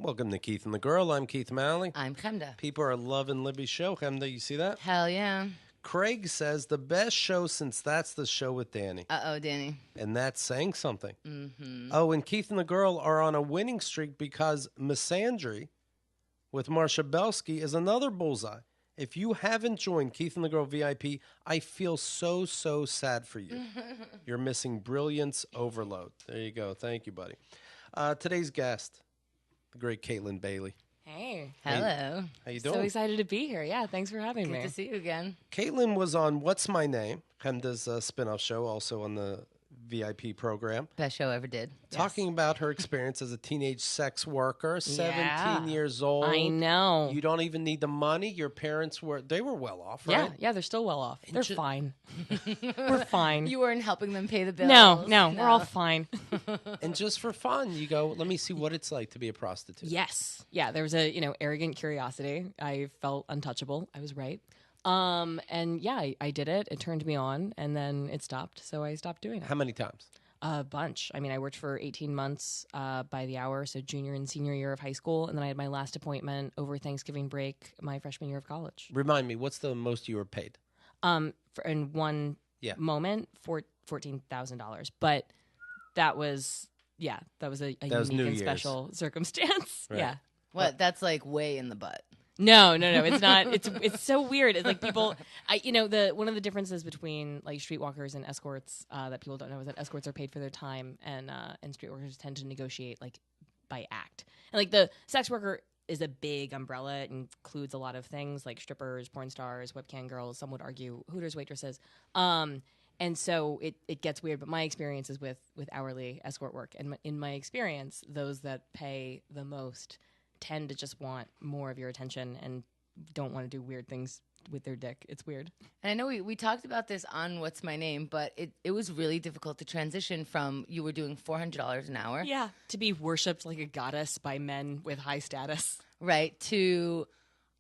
Welcome to Keith and the Girl. I'm Keith Malley. I'm Chemda. People are loving Libby's show. Chemda, you see that? Hell yeah. Craig says the best show since That's the Show with Danny. Uh-oh, Danny. And that's saying something. Mm-hmm. Oh, and Keith and the Girl are on a winning streak because Misandry with Marsha Belsky is another bullseye. If you haven't joined Keith and the Girl VIP, I feel so sad for you. You're missing brilliance overload. There you go. Thank you, buddy. Today's guest, the great Kaytlin Bailey. Hey. Hello. How you doing? So excited to be here. Yeah, thanks for having me. Good to see you again. Kaytlin was on What's My Name, Chemda's spinoff show, also on the VIP program. Best show ever did. Talking about her experience as a teenage sex worker, 17 years old. I know. You don't even need the money. Your parents were well off, right? Yeah, they're still well off. They're fine. We're fine. You weren't helping them pay the bills. No, we're all fine. And just for fun, you go, let me see what it's like to be a prostitute. Yes. Yeah, there was a, arrogant curiosity. I felt untouchable. I was right. And yeah, I did it. It turned me on, and then it stopped. So I stopped doing it. How many times? A bunch. I mean, I worked for 18 months by the hour, so junior and senior year of high school, and then I had my last appointment over Thanksgiving break, my freshman year of college. Remind me, what's the most you were paid? In one moment, $14,000. But that was a unique and special circumstance. Right. Yeah. What? That's like way in the butt. No, it's not. It's so weird. It's like people, one of the differences between like streetwalkers and escorts that people don't know is that escorts are paid for their time, and streetwalkers tend to negotiate like by act. And like the sex worker is a big umbrella. It includes a lot of things like strippers, porn stars, webcam girls. Some would argue Hooters waitresses. And so it gets weird. But my experience is with hourly escort work, and in my experience, those that pay the most tend to just want more of your attention and don't want to do weird things with their dick. It's weird. And I know we talked about this on What's My Name, but it was really difficult to transition from you were doing $400 an hour. Yeah. To be worshipped like a goddess by men with high status. Right. To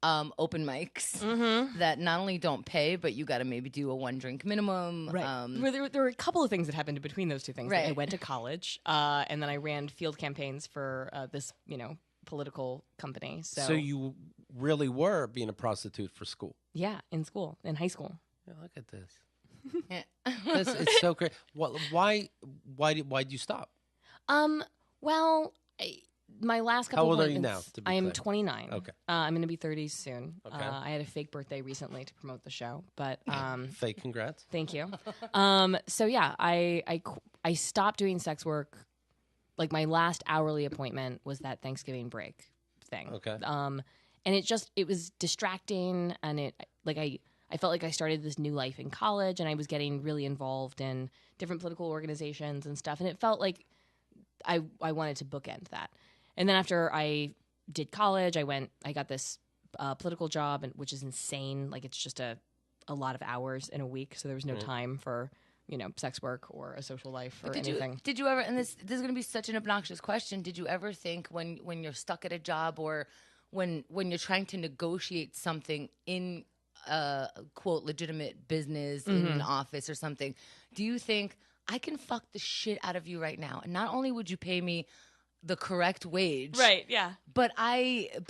open mics that not only don't pay, but you got to maybe do a 1-drink minimum. Right. There were a couple of things that happened in between those two things. Right. Like I went to college, and then I ran field campaigns for this, political company. So you really were being a prostitute for school? Yeah, in high school. Yeah, look at this. It's so great. Why did you stop? Well, my last couple. How old are you appointments- now? To be I am clear? 29. Okay. I'm going to be 30 soon. Okay. I had a fake birthday recently to promote the show, but Fake congrats. thank you. So yeah, I stopped doing sex work. Like my last hourly appointment was that Thanksgiving break thing. Okay. And it was distracting, and I felt like I started this new life in college, and I was getting really involved in different political organizations and stuff, and it felt like I wanted to bookend that. And then after I did college, I got this political job, which is insane. Like it's just a lot of hours in a week, so there was no time for sex work or a social life or anything. Did you ever, and this is going to be such an obnoxious question, did you ever think when you're stuck at a job or when you're trying to negotiate something in a, quote, legitimate business in an office or something, do you think, I can fuck the shit out of you right now, and not only would you pay me the correct wage, Right, yeah. but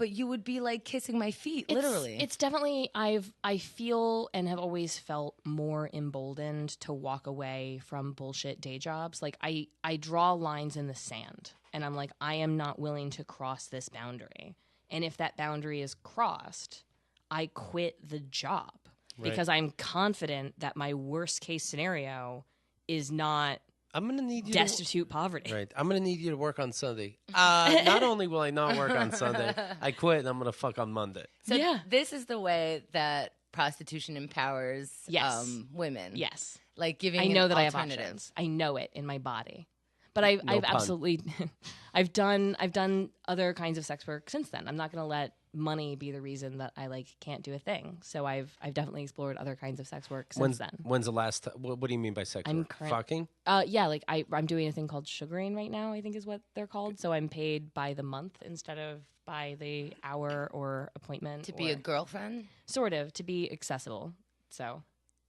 you would be like kissing my feet, literally. It's definitely, I feel and have always felt more emboldened to walk away from bullshit day jobs. Like I draw lines in the sand, and I'm like, I am not willing to cross this boundary. And if that boundary is crossed, I quit the job because I'm confident that my worst case scenario is not I'm gonna need you destitute poverty. Right. I'm gonna need you to work on Sunday. Not only will I not work on Sunday, I quit and I'm gonna fuck on Monday. So yeah. This is the way that prostitution empowers women. Yes. Like giving I know that I have alternative. options. I know it in my body. But I've pun. absolutely I've done other kinds of sex work since then. I'm not going to let money be the reason that I can't do a thing. So I've definitely explored other kinds of sex work since then. When's the last time? What do you mean by sex work? Fucking? Yeah, I'm doing a thing called sugaring right now, I think is what they're called. So I'm paid by the month instead of by the hour or appointment. To be a girlfriend? Sort of, to be accessible. So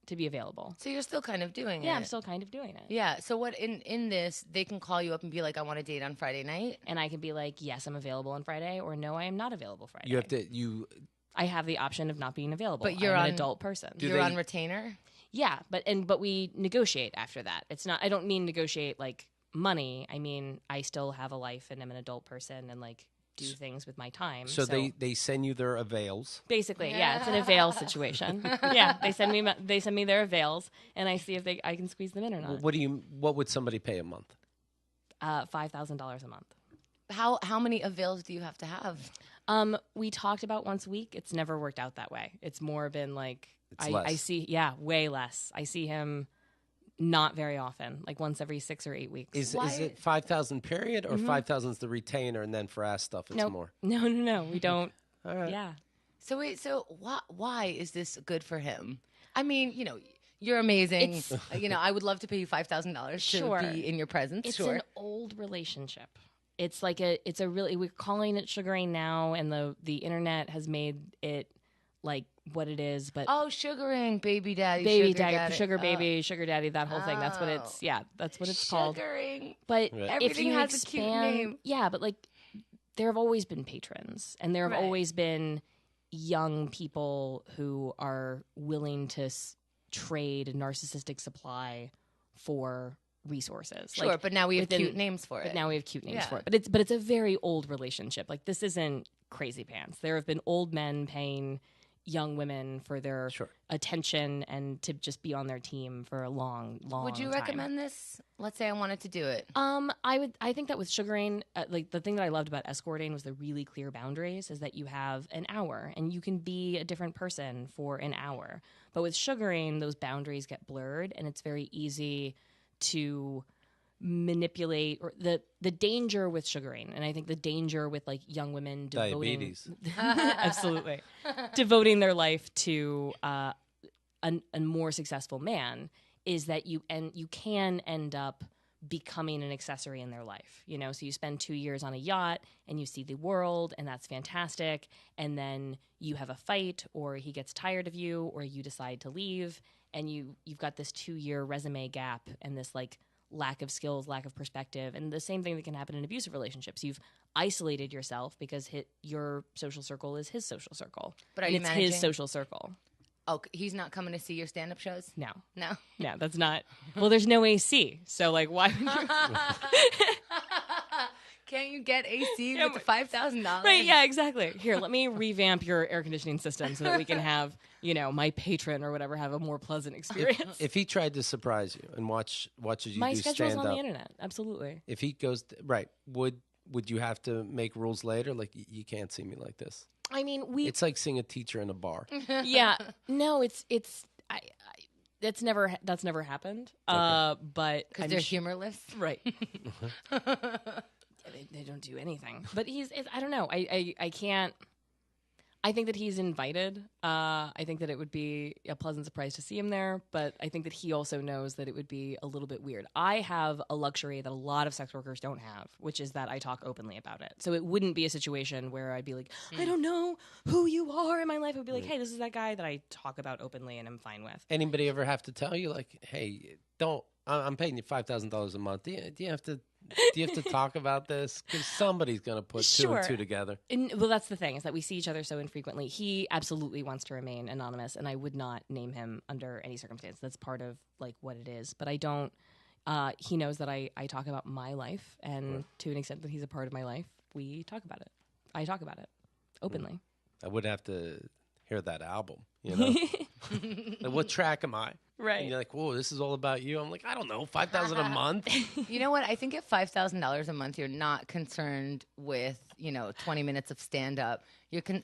to be available. So you're still kind of doing it. Yeah, I'm still kind of doing it. Yeah. So what in this, they can call you up and be like, I want to date on Friday night. And I can be like, yes, I'm available on Friday, or no, I am not available Friday. You have to I have the option of not being available. But you're I'm on an adult person. You're on retainer. Yeah, but we negotiate after that. It's not. I don't mean negotiate like money. I mean, I still have a life and I'm an adult person and like do things with my time. So they send you their avails. Basically, yeah, it's an avail situation. Yeah, they send me their avails, and I see if I can squeeze them in or not. What would somebody pay a month? $5,000 a month. How many avails do you have to have? We talked about once a week. It's never worked out that way. It's more been like less. I see, way less. I see him not very often, like once every 6 or 8 weeks. Is it 5,000 period or 5,000 is the retainer and then for ass stuff it's more? No, we don't. All right. Yeah. So why is this good for him? I mean, you're amazing. I would love to pay you $5,000 to be in your presence. It's an old relationship. It's like we're calling it sugaring now, and the internet has made it like what it is. But sugaring, baby daddy, sugar baby, sugar daddy, that whole thing. That's what it's called. Sugaring. But everything if you has expand, a cute name. Yeah, but like there have always been patrons, and there have always been young people who are willing to trade narcissistic supply for resources. Sure, but now we have cute names for it. But it's a very old relationship. Like this isn't crazy pants. There have been old men paying young women for their attention and to just be on their team for a long time. Would you recommend this? Let's say I wanted to do it. I think that with sugaring, like the thing that I loved about escorting was the really clear boundaries, is that you have an hour and you can be a different person for an hour. But with sugaring, those boundaries get blurred, and it's very easy to manipulate, or the danger with sugaring, and I think the danger with like young women diabetes, absolutely, devoting their life to a more successful man, is that you can end up becoming an accessory in their life. So you spend 2 years on a yacht and you see the world, and that's fantastic, and then you have a fight, or he gets tired of you, or you decide to leave, and you've got this 2-year resume gap and this like lack of skills, lack of perspective. And the same thing that can happen in abusive relationships. You've isolated yourself because your social circle is his social circle. But it's his social circle. Oh, he's not coming to see your stand-up shows? No. No, that's not. Well, there's no AC. So like, why would you? Can't you get AC with the $5,000? Right, yeah, exactly. Here, let me revamp your air conditioning system so that we can have, my patron or whatever have a more pleasant experience. If he tried to surprise you and watches you do stand-up. My schedule's on the internet, absolutely. If he goes, would you have to make rules later? Like, you can't see me like this? I mean, it's like seeing a teacher in a bar. Yeah. No, that's never happened. Okay. But because they're humorless. Right. They don't do anything. But I don't know. I can't. I think that he's invited. I think that it would be a pleasant surprise to see him there, but I think that he also knows that it would be a little bit weird. I have a luxury that a lot of sex workers don't have, which is that I talk openly about it. So it wouldn't be a situation where I'd be like, I don't know who you are in my life. I'd be like, hey, this is that guy that I talk about openly and I'm fine with. Anybody ever have to tell you, like, hey, I'm paying you $5,000 a month. Do you have to talk about this? Because somebody's going to put two and two together. Well, that's the thing, is that we see each other so infrequently. He absolutely wants to remain anonymous, and I would not name him under any circumstance. That's part of like what it is. But I don't. He knows that I talk about my life, and to an extent that he's a part of my life, we talk about it. I talk about it openly. I would have to hear that album. Like, what track am I? Right. And you're like, whoa, this is all about you. I'm like, I don't know, $5,000 a month. You know what? I think at $5,000 a month, you're not concerned with 20 minutes of stand up. You can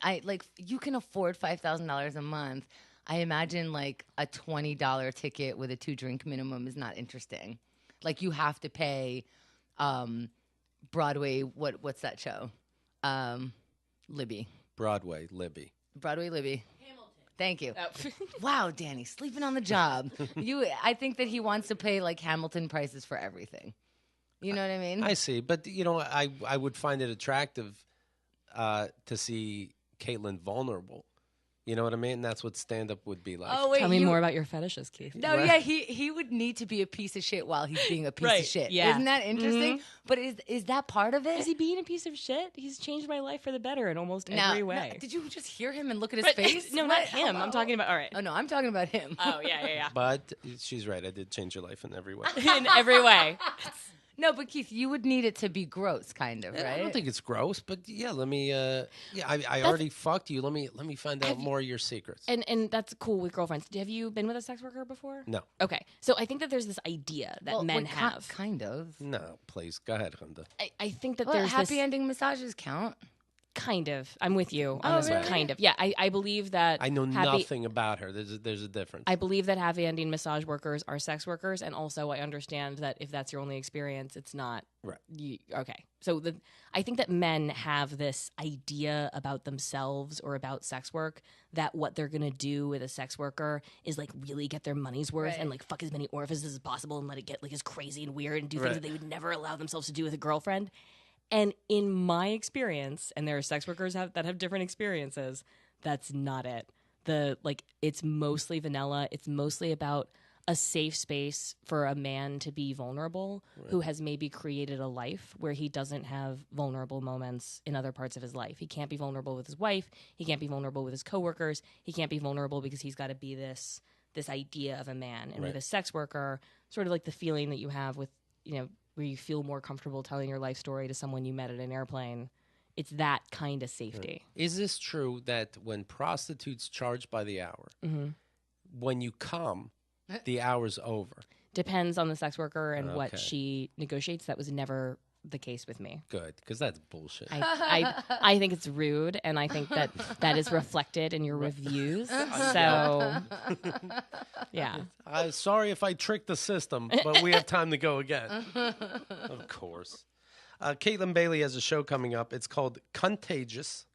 afford $5,000 a month. I imagine like a $20 ticket with a 2-drink minimum is not interesting. Like, you have to pay Broadway. What's that show? Libby. Broadway Libby. Thank you. Oh. Wow, Danny, sleeping on the job. I think that he wants to pay like Hamilton prices for everything. You know what I mean? I see, but I would find it attractive to see Kaytlin vulnerable. You know what I mean? That's what stand-up would be like. Oh wait, Tell me more about your fetishes, Keith. No, yeah, he would need to be a piece of shit while he's being a piece Right, of shit. yeah. Isn't that interesting? But is that part of it? Is he being a piece of shit? He's changed my life for the better in almost every way. No, did you just hear him and look at his face? No, not him. Hello? I'm talking about, all right. Oh no, I'm talking about him. Oh, yeah. But she's right. I did change your life in every way. In every way. No, but Keith, you would need it to be gross, kind of, right? I don't think it's gross, but yeah, let me. I already fucked you. Let me find out more of your secrets. And that's cool with girlfriends. Have you been with a sex worker before? No. Okay. So I think that there's this idea that men have. Kind of. No, please go ahead, Honda. I think that Well, there's happy this ending massages count. kind of. I'm with you on Oh, this one. really? Kind of. Yeah. I believe that. I know happy, nothing about her. There's a difference. I believe that happy ending massage workers are sex workers, and also I understand that if that's your only experience, it's not Right. Okay. So I think that men have this idea about themselves or about sex work that what they're gonna do with a sex worker is like really get their money's worth Right. and like fuck as many orifices as possible and let it get like as crazy and weird and do Right. things that they would never allow themselves to do with a girlfriend. And in my experience, and there are sex workers that have different experiences, that's not it. It's mostly vanilla. It's mostly about a safe space for a man to be vulnerable who has maybe created a life where he doesn't have vulnerable moments in other parts of his life. He can't be vulnerable with his wife. He can't be vulnerable with his coworkers. He can't be vulnerable because he's got to be this idea of a man. And with a sex worker, sort of like the feeling that you have with, where you feel more comfortable telling your life story to someone you met at an airplane. It's that kind of safety. Is this true that when prostitutes charge by the hour, when you come, the hour's over? Depends on the sex worker and what Okay. she negotiates. That was never the case with me. Good, because that's bullshit. I think it's rude, and I think that is reflected in your reviews. So, yeah. I'm sorry if I tricked the system, but we have time to go again. Of course. Kaytlin Bailey has a show coming up. It's called Contagious,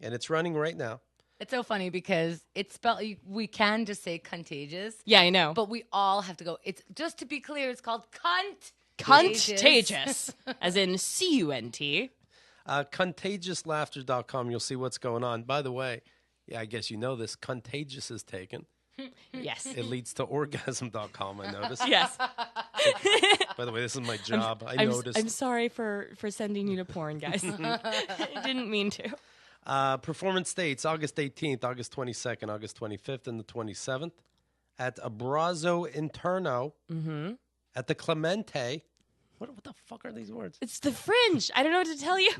and it's running right now. It's so funny because it's spelled. We can just say contagious. Yeah, I know. But we all have to go. It's just to be clear. It's called Contagious, as in CUNT. ContagiousLaughter.com. You'll see what's going on. By the way, I guess you know this. Contagious is taken. Yes. It leads to orgasm.com, I noticed. Yes. By the way, this is my job. I noticed. I'm sorry for sending you to porn, guys. I didn't mean to. Performance dates, August 18th, August 22nd, August 25th, and the 27th at Abrazo Interno, at the Clemente. What the fuck are these words? It's the Fringe. I don't know what to tell you.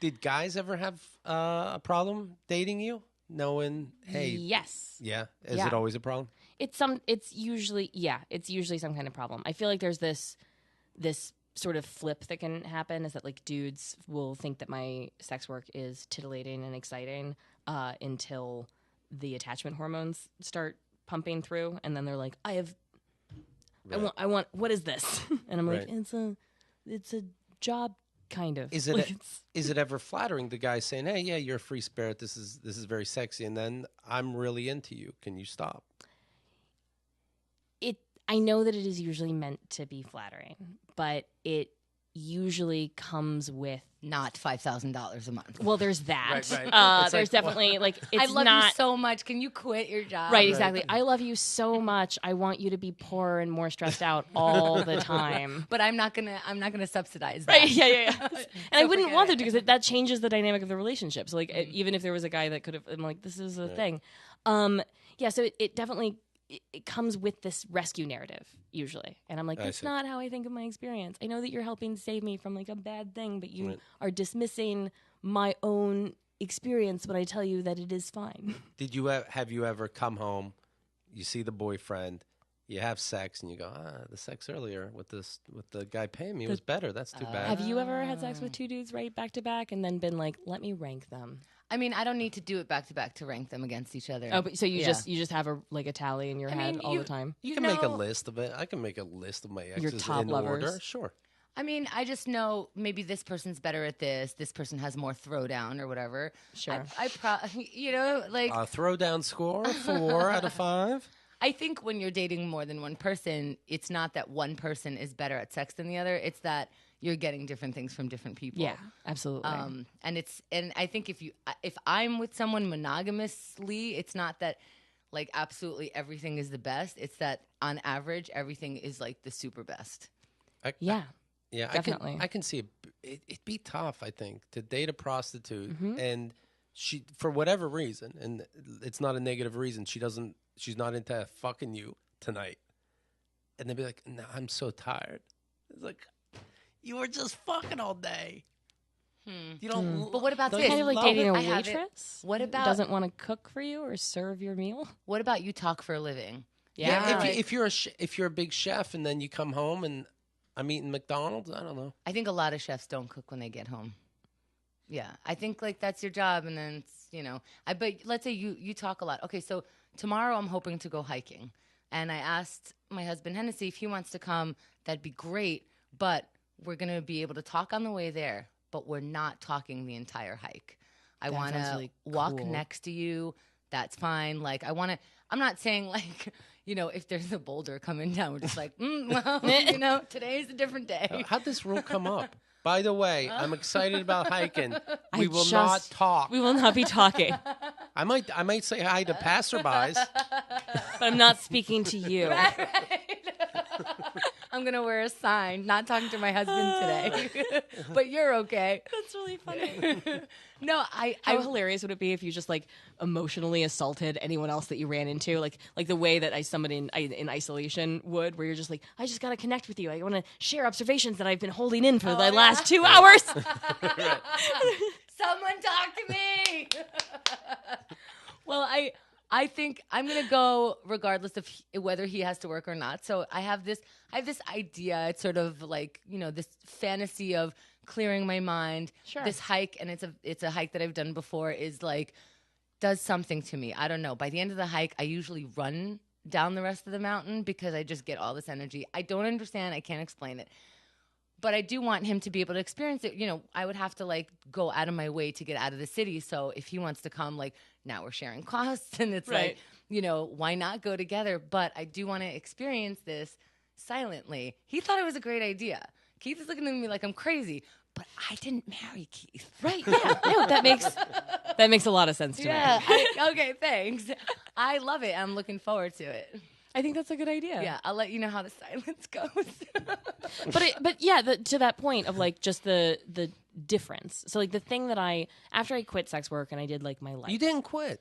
Did guys ever have a problem dating you? Knowing, hey. Yes. Yeah? Is Yeah. it always a problem? It's usually some kind of problem. I feel like there's this sort of flip that can happen is that like dudes will think that my sex work is titillating and exciting until the attachment hormones start pumping through, and then they're like, I want what is this? And I'm like, it's a job kind of. Is it ever flattering, the guy saying, hey, yeah, you're a free spirit, this is very sexy, and then I'm really into you, can you stop? I know that it is usually meant to be flattering, but it usually comes with not $5,000 a month. Well, there's that. Right. There's definitely like it's I love not you so much. Can you quit your job? right. Exactly. I love you so much. I want you to be poor and more stressed out all the time. But I'm not gonna subsidize that. Right? Yeah. And I wouldn't forget want to it. because that changes the dynamic of the relationship. So like even if there was a guy that could have, I'm like, this is a thing. Yeah. So it definitely. It comes with this rescue narrative usually, and I'm like, that's not how I think of my experience. I know that you're helping save me from like a bad thing, but you are dismissing my own experience when I tell you that it is fine. Have you ever come home, you see the boyfriend, you have sex, and you go, the sex earlier with the guy paying me was better. That's too bad. Have you ever had sex with two dudes right back to back and then been like, let me rank them? I mean, I don't need to do it back to back to rank them against each other. Oh, but so you just have a tally in your head all the time. You can make a list of it. I can make a list of my exes Your top in lovers. order. Sure. I mean, I just know maybe this person's better at this. This person has more throwdown or whatever. Sure. Like Throwdown score 4 out of 5. I think when you're dating more than one person, it's not that one person is better at sex than the other. It's that you're getting different things from different people. Yeah, absolutely. And I think if I'm with someone monogamously, it's not that like absolutely everything is the best. It's that on average everything is like the super best. Yeah, definitely. I can see it'd be tough, I think, to date a prostitute and she, for whatever reason, and it's not a negative reason, she's not into fucking you tonight. And they'd be like, no, I'm so tired. It's like, you were just fucking all day. You don't. But what about this? Kind of like dating a I have it. waitress. What about doesn't want to cook for you or serve your meal? What about you talk for a living? Yeah, if you're a big chef and then you come home and I'm eating McDonald's, I don't know. I think a lot of chefs don't cook when they get home. Yeah, I think like that's your job, and then it's, but let's say you talk a lot. Okay, so tomorrow I'm hoping to go hiking, and I asked my husband Hennessy if he wants to come. That'd be great, but we're gonna be able to talk on the way there, but we're not talking the entire hike. I want to really walk cool. next to you. That's fine. Like I want to. I'm not saying like if there's a boulder coming down, we're just like, well, today's a different day. How'd this rule come up? By the way, I'm excited about hiking. We will not talk. We will not be talking. I might say hi to passerbys. But I'm not speaking to you. Right. I'm going to wear a sign, not talking to my husband today. But you're okay. That's really funny. No, How hilarious would it be if you just like emotionally assaulted anyone else that you ran into, like the way that somebody in isolation would, where you're just like, I just got to connect with you. I want to share observations that I've been holding in for the last 2 hours. Someone talk to me. Well, I think I'm gonna go regardless of whether he has to work or not. So I have this idea. It's sort of like this fantasy of clearing my mind. Sure. This hike, and it's a hike that I've done before, is like does something to me. I don't know. By the end of the hike, I usually run down the rest of the mountain because I just get all this energy. I don't understand. I can't explain it. But I do want him to be able to experience it. I would have to like go out of my way to get out of the city. So if he wants to come, like now we're sharing costs, and it's right. like, why not go together? But I do want to experience this silently. He thought it was a great idea. Keith is looking at me like I'm crazy, but I didn't marry Keith. Right? Yeah. No, that makes a lot of sense to me. Okay, thanks. I love it. I'm looking forward to it. I think that's a good idea. Yeah, I'll let you know how the silence goes. But yeah, to that point of like just the difference. So like the thing that after I quit sex work and I did like my life. You didn't quit.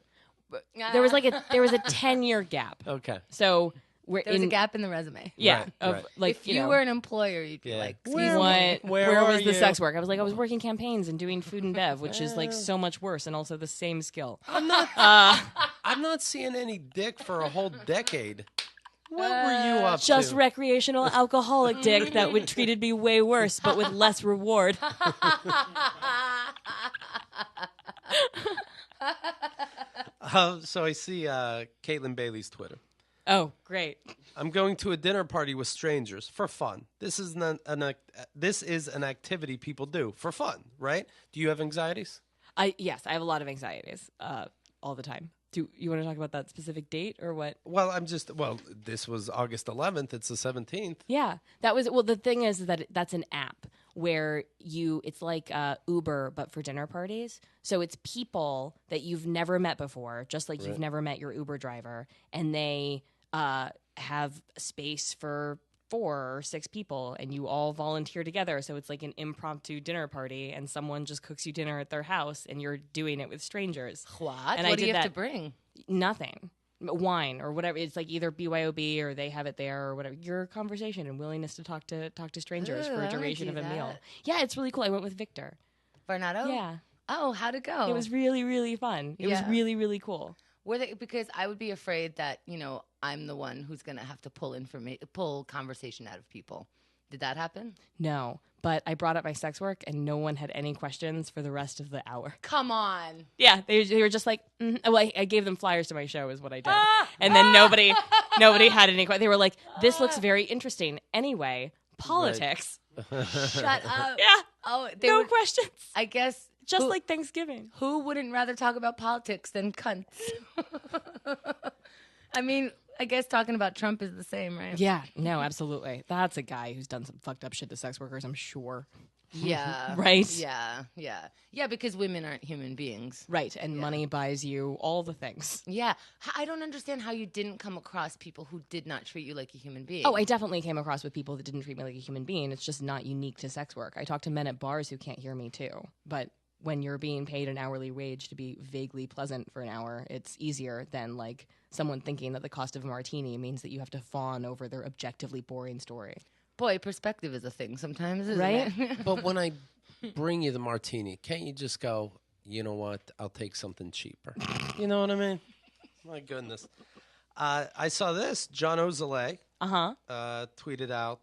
There was a 10-year gap. Okay. So there was a gap in the resume. Yeah. Right. Like if you were an employer, you'd be like, where was the you? sex work? I was like, I was working campaigns and doing food and bev, which is like so much worse and also the same skill. I'm not seeing any dick for a whole decade. What were you up just to? recreational alcoholic dick that would treated me way worse, but with less reward. So I see Kaytlin Bailey's Twitter. Oh, great. I'm going to a dinner party with strangers for fun. This is an activity people do for fun, right? Do you have anxieties? Yes, I have a lot of anxieties all the time. Do you want to talk about that specific date or what? Well, this was August 11th. It's the 17th. Yeah, the thing is that that's an app where it's like Uber, but for dinner parties. So it's people that you've never met before, just like you've never met your Uber driver, and they have space for 4 or 6 people, and you all volunteer together. So it's like an impromptu dinner party, and someone just cooks you dinner at their house, and you're doing it with strangers. What? And what do you have to bring? Nothing. Wine or whatever. It's like either BYOB or they have it there or whatever. Your conversation and willingness to talk to strangers for a duration of a meal. Yeah, it's really cool. I went with Victor. Bernardo? Yeah. Oh, how'd it go? It was really, really fun. It was really, really cool. Because I would be afraid that, I'm the one who's going to have to pull conversation out of people. Did that happen? No, but I brought up my sex work and no one had any questions for the rest of the hour. Come on. Yeah, they were just like, Well, I gave them flyers to my show is what I did. And then nobody had any questions. They were like, this looks very interesting. Anyway, politics. Right. Shut up. Yeah. Oh, no questions. I guess. Just like Thanksgiving. Who wouldn't rather talk about politics than cunts? I mean, I guess talking about Trump is the same, right? Yeah, no, absolutely. That's a guy who's done some fucked up shit to sex workers, I'm sure. Yeah. Right? Yeah, because women aren't human beings. Right, and money buys you all the things. Yeah. I don't understand how you didn't come across people who did not treat you like a human being. Oh, I definitely came across with people that didn't treat me like a human being. It's just not unique to sex work. I talk to men at bars who can't hear me too. But when you're being paid an hourly wage to be vaguely pleasant for an hour, it's easier than like someone thinking that the cost of a martini means that you have to fawn over their objectively boring story. Boy, perspective is a thing sometimes, isn't Right? it? But when I bring you the martini, can't you just go, you know what, I'll take something cheaper? You know what I mean? My goodness. I saw this. John Ozale tweeted out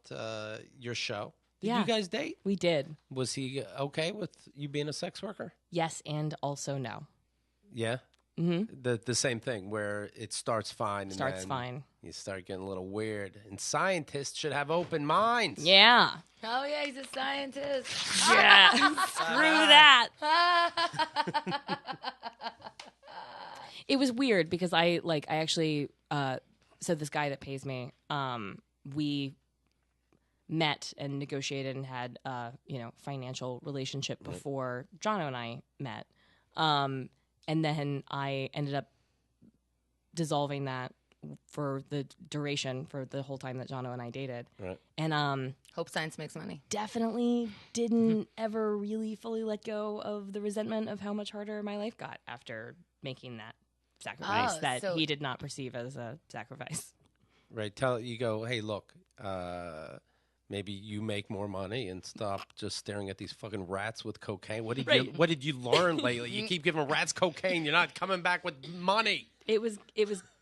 your show. Did you guys date? We did. Was he okay with you being a sex worker? Yes, and also no. Yeah? Mm-hmm. The same thing where it starts fine. And then fine. You start getting a little weird. And scientists should have open minds. Yeah. Oh, yeah, he's a scientist. Yeah. Screw that. It was weird because I actually said this guy that pays me, we met and negotiated and had financial relationship before Jono and I met. And then I ended up dissolving that for the duration, for the whole time that Jono and I dated. Right. And hope science makes money. Definitely didn't ever really fully let go of the resentment of how much harder my life got after making that sacrifice he did not perceive as a sacrifice. Right. You go, hey, look, maybe you make more money and stop just staring at these fucking rats with cocaine. What did you learn lately? You keep giving rats cocaine. You're not coming back with money. It was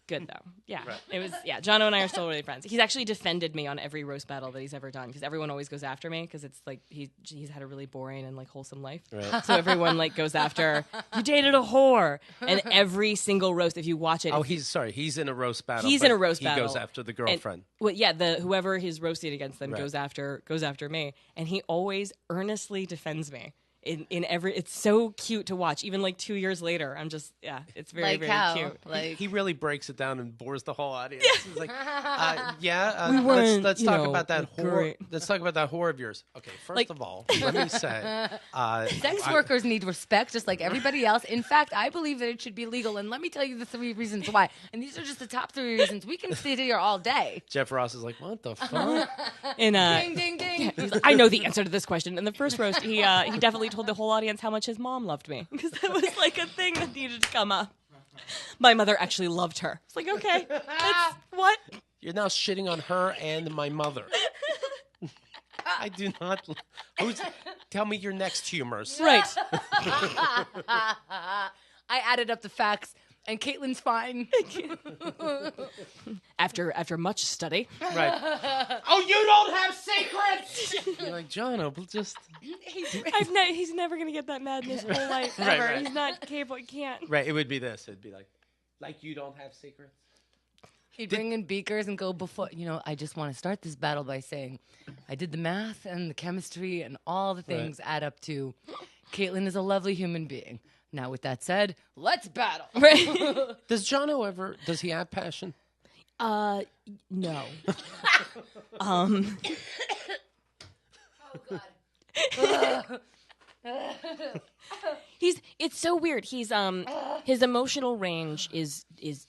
good though. Yeah. Right. It was Jono and I are still really friends. He's actually defended me on every roast battle that he's ever done because everyone always goes after me because it's like he's had a really boring and like wholesome life. Right. So everyone like goes after you dated a whore, and every single roast if you watch it. Oh, he's in a roast battle. He's in a roast battle. He goes after the girlfriend. Whoever he's roasting against them goes after me, and he always earnestly defends me. In every, it's so cute to watch. Even like 2 years later, I'm just it's very like very how? cute. Like he really breaks it down and bores the whole audience. Yeah. He's like, let's you talk know, about that whore. great. Let's talk about that whore of yours. Okay, first of all, let me say, sex workers need respect just like everybody else. In fact, I believe that it should be legal. And let me tell you the 3 reasons why. And these are just the top 3 reasons. We can sit here all day. Jeff Ross is like, what the fuck? And Ding ding ding. he's like, I know the answer to this question. In the first roast, he definitely told the whole audience how much his mom loved me because that was like a thing that needed to come up. My mother actually loved her. It's like, okay, that's what? You're now shitting on her and my mother. I do not. Tell me your next humors. Right. I added up the facts, and Kaytlin's fine. After much study. Right. Oh, you don't have secrets! You're like, John, just... He's never going to get that mad in his whole life, ever. Right. He's not capable, he can't. Right, it would be this. It'd be like you don't have secrets? He'd bring in beakers and go before, I just want to start this battle by saying, I did the math and the chemistry and all the things add up to Kaytlin is a lovely human being. Now, with that said, let's battle. Right. Does he have passion? No. Oh, God. It's so weird. He's his emotional range is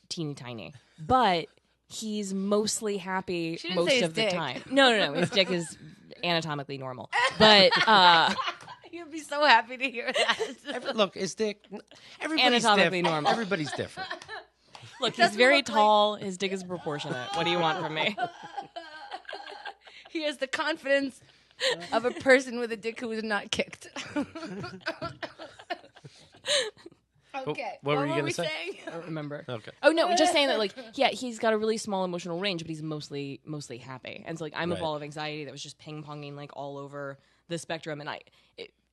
teeny tiny, but he's mostly happy most of the time. No. His dick is anatomically normal, but you'd be so happy to hear that. Look, his dick. Everybody's anatomically normal. Everybody's different. Look, he's very tall. His dick is proportionate. What do you want from me? He has the confidence of a person with a dick who is not kicked. Okay. What were you going to say? Saying? I don't remember. Okay. Oh no, just saying that he's got a really small emotional range, but he's mostly happy. And so I'm a ball of anxiety that was just ping-ponging like all over the spectrum. And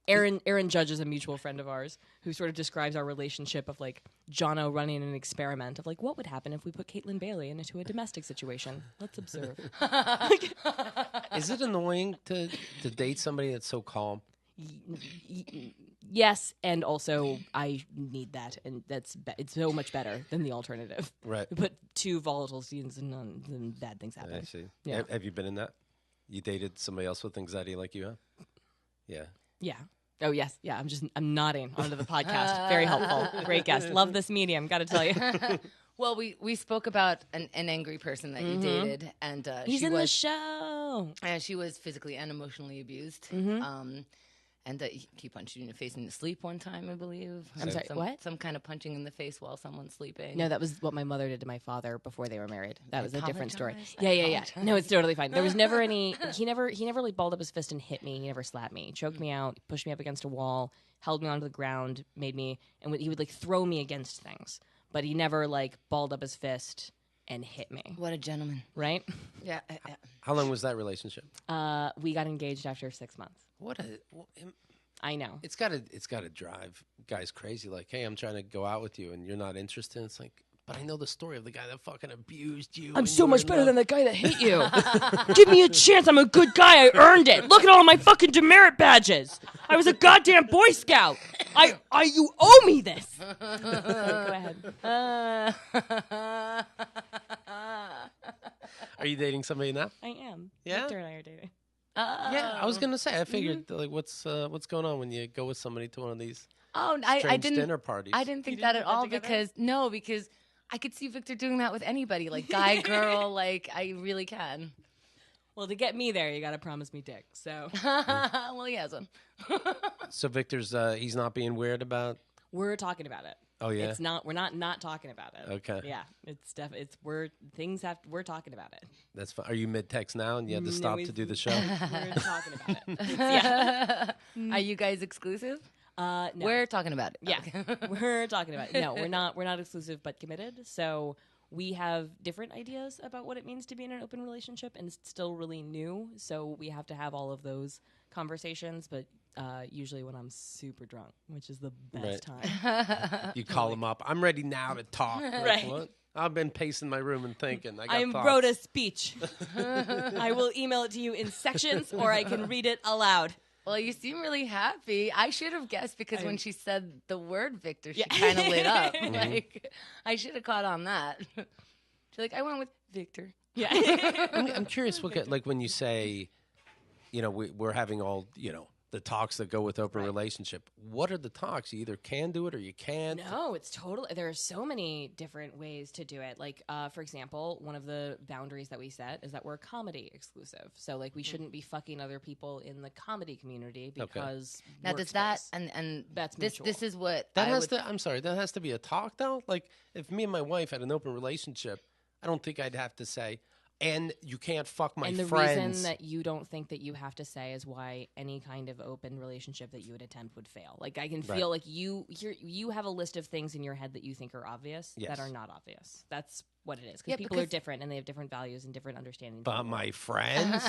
Aaron Judge is a mutual friend of ours who sort of describes our relationship of like Jono running an experiment of like what would happen if we put Kaytlin Bailey into a domestic situation. Let's observe. Is it annoying to date somebody that's so calm? yes, and also I need that, and it's so much better than the alternative. Right. You put two volatile scenes and then bad things happen. I see. Yeah. Have you been in that? You dated somebody else with anxiety like you have? Yeah. Yeah. Oh yes. Yeah. I'm nodding onto the podcast. Very helpful. Great guest. Love this medium. Got to tell you. Well, we spoke about an angry person that you dated, and He's in the show. And she was physically and emotionally abused. And he punched you in the face in the sleep one time, I believe. I'm sorry, what? Some kind of punching in the face while someone's sleeping. No, that was what my mother did to my father before they were married. That was a different story. I Yeah. No, it's totally fine. There was never any. He never like balled up his fist and hit me. He never slapped me. He choked me out, pushed me up against a wall, held me onto the ground, made me, and he would like throw me against things. But he never like balled up his fist and hit me. What a gentleman. Right? Yeah. How long was that relationship? We got engaged after 6 months. I know. It's got to drive guys crazy. Like, hey, I'm trying to go out with you, and you're not interested. It's like, but I know the story of the guy that fucking abused you. I'm so much better than the guy that hit you. Give me a chance. I'm a good guy. I earned it. Look at all of my fucking demerit badges. I was a goddamn Boy Scout. You owe me this. Go ahead. Are you dating somebody now? I am. Yeah? Victor and I are dating. Yeah, I was gonna say. I figured like, what's going on when you go with somebody to one of these I strange didn't dinner parties? I didn't think that at all because I could see Victor doing that with anybody, like guy, girl, like I really can. Well, to get me there, you got to promise me dick. So, well, he hasn't. So Victor's he's not being weird about. We're talking about it. Oh yeah, it's not. We're not talking about it. Okay. Yeah, we're talking about it. That's fine. Are you mid text now and you had to stop to do the show? We're talking about it. Yeah. Are you guys exclusive? No. We're talking about it. Yeah, we're talking about it. No, we're not. We're not exclusive, but committed. So we have different ideas about what it means to be in an open relationship, and it's still really new. So we have to have all of those conversations, but usually when I'm super drunk, which is the best time. You call him up. I'm ready now to talk. Like, right. What? I've been pacing my room and thinking. I wrote a speech. I will email it to you in sections, or I can read it aloud. Well, you seem really happy. I should have guessed because when she said the word Victor, she kind of lit up. Like I should have caught on that. She's like, I went with Victor. Yeah. I'm curious. Like when you say, we're having all the talks that go with open relationship. What are the talks? You either can do it or you can't. No, it's totally. There are so many different ways to do it. Like, for example, one of the boundaries that we set is that we're comedy exclusive. So, like, we shouldn't be fucking other people in the comedy community because now does that and that's this mutual. this is what that has to. I'm sorry. That has to be a talk though. Like, if me and my wife had an open relationship, I don't think I'd have to say. And you can't fuck my friends. And the reason that you don't think that you have to say is why any kind of open relationship that you would attempt would fail. Like I can feel like you have a list of things in your head that you think are obvious that are not obvious. That's what it is. Because people are different and they have different values and different understandings. But my friends?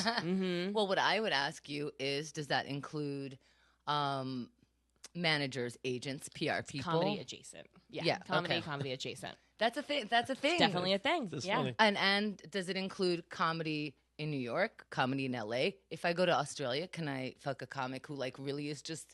Well, what I would ask you is, does that include managers, agents, PR people? Comedy adjacent. Yeah. Comedy adjacent. That's a thing. That's a thing. It's definitely a thing. That's yeah. funny. And does it include comedy in New York, comedy in LA? If I go to Australia, can I fuck a comic who like really is just,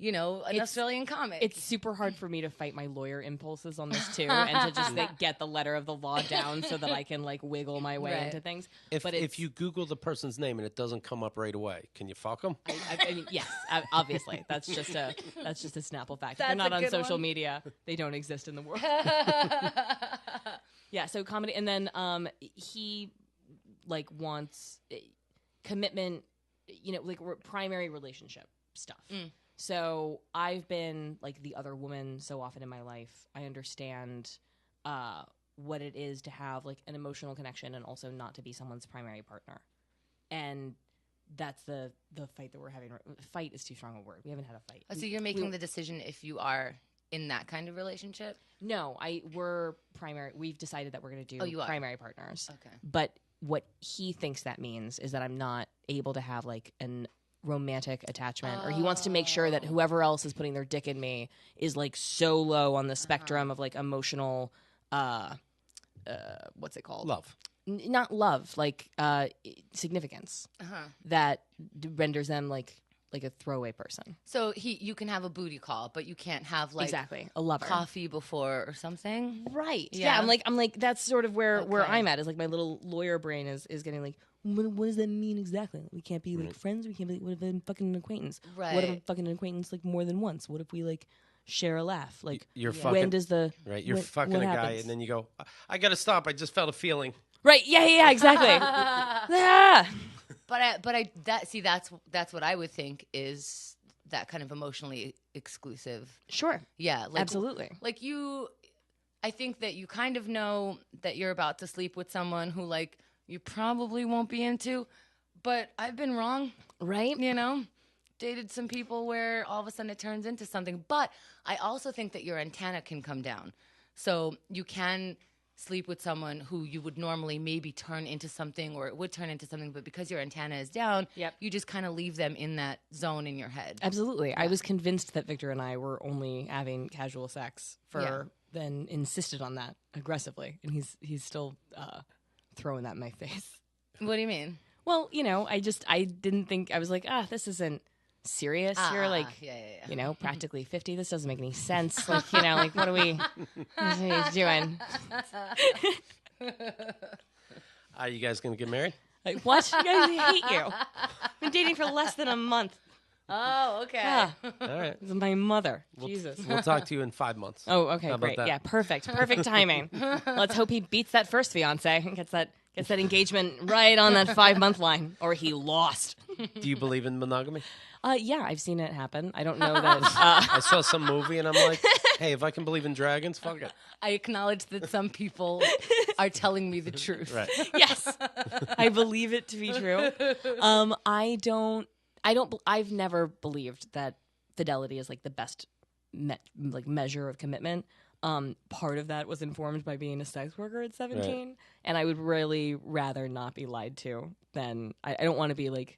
an Australian comic? It's super hard for me to fight my lawyer impulses on this too, and to just get the letter of the law down so that I can like wiggle my way into things. If you Google the person's name and it doesn't come up right away, can you fuck them? I mean, yes, obviously. That's just a Snapple fact. If they're not on social media, they don't exist in the world. Yeah, so comedy, and then he like wants commitment, like primary relationship stuff. So I've been like the other woman so often in my life. I understand what it is to have like an emotional connection and also not to be someone's primary partner. And that's the fight that we're having. Fight is too strong a word. We haven't had a fight. So you're making the decision if you are in that kind of relationship? No, we're primary. We've decided that we're going to do primary partners. Okay. But what he thinks that means is that I'm not able to have like an romantic attachment, or he wants to make sure that whoever else is putting their dick in me is like so low on the spectrum of like emotional what's it called? Love. Not love, like significance that renders them like like a throwaway person. So you can have a booty call, but you can't have like Exactly. A lover. coffee before or something. Right. Yeah. Yeah. I'm like that's sort of where Okay. I'm at, is like my little lawyer brain is getting like, what does that mean exactly? We can't be like friends. We can't be. What if I'm fucking an acquaintance? Right. What if I'm fucking an acquaintance like more than once? What if we like share a laugh? Like You're when fucking does the right. You're when- fucking what a guy, happens? and then you go, I gotta stop. I just felt a feeling. Right. Yeah. Exactly. Yeah. That's what I would think is that kind of emotionally exclusive. Sure. Yeah, like, Absolutely. Like I think that you kind of know that you're about to sleep with someone who like you probably won't be into, but I've been wrong, Right. you know? Dated some people where all of a sudden it turns into something, but I also think that your antenna can come down. So you can sleep with someone who you would normally maybe turn into something, or it would turn into something, but because your antenna is down, Yep. you just kind of leave them in that zone in your head. Absolutely. I was convinced that Victor and I were only having casual sex Yeah. then insisted on that aggressively. And he's still throwing that in my face. What do you mean? Well, I didn't think, I was like, this isn't serious. You're like, yeah. Practically 50. This doesn't make any sense. Like, like, what are we doing? Are you guys gonna get married? Like, what? I hate you. I've been dating for less than a month. Oh, okay. Ah, All right. this is my mother. Jesus. We'll talk to you in 5 months. Oh, okay, How about great. that? Yeah, perfect. Perfect timing. Let's hope he beats that first fiance and gets that engagement right on that 5-month line, or he lost. Do you believe in monogamy? Yeah, I've seen it happen. I don't know that. I saw some movie and I'm like, hey, if I can believe in dragons, fuck it. I acknowledge that some people are telling me the truth. Right. Yes, I believe it to be true. I've never believed that fidelity is like the best measure of commitment. Part of that was informed by being a sex worker at 17, Right. and I would really rather not be lied to than I don't want to be like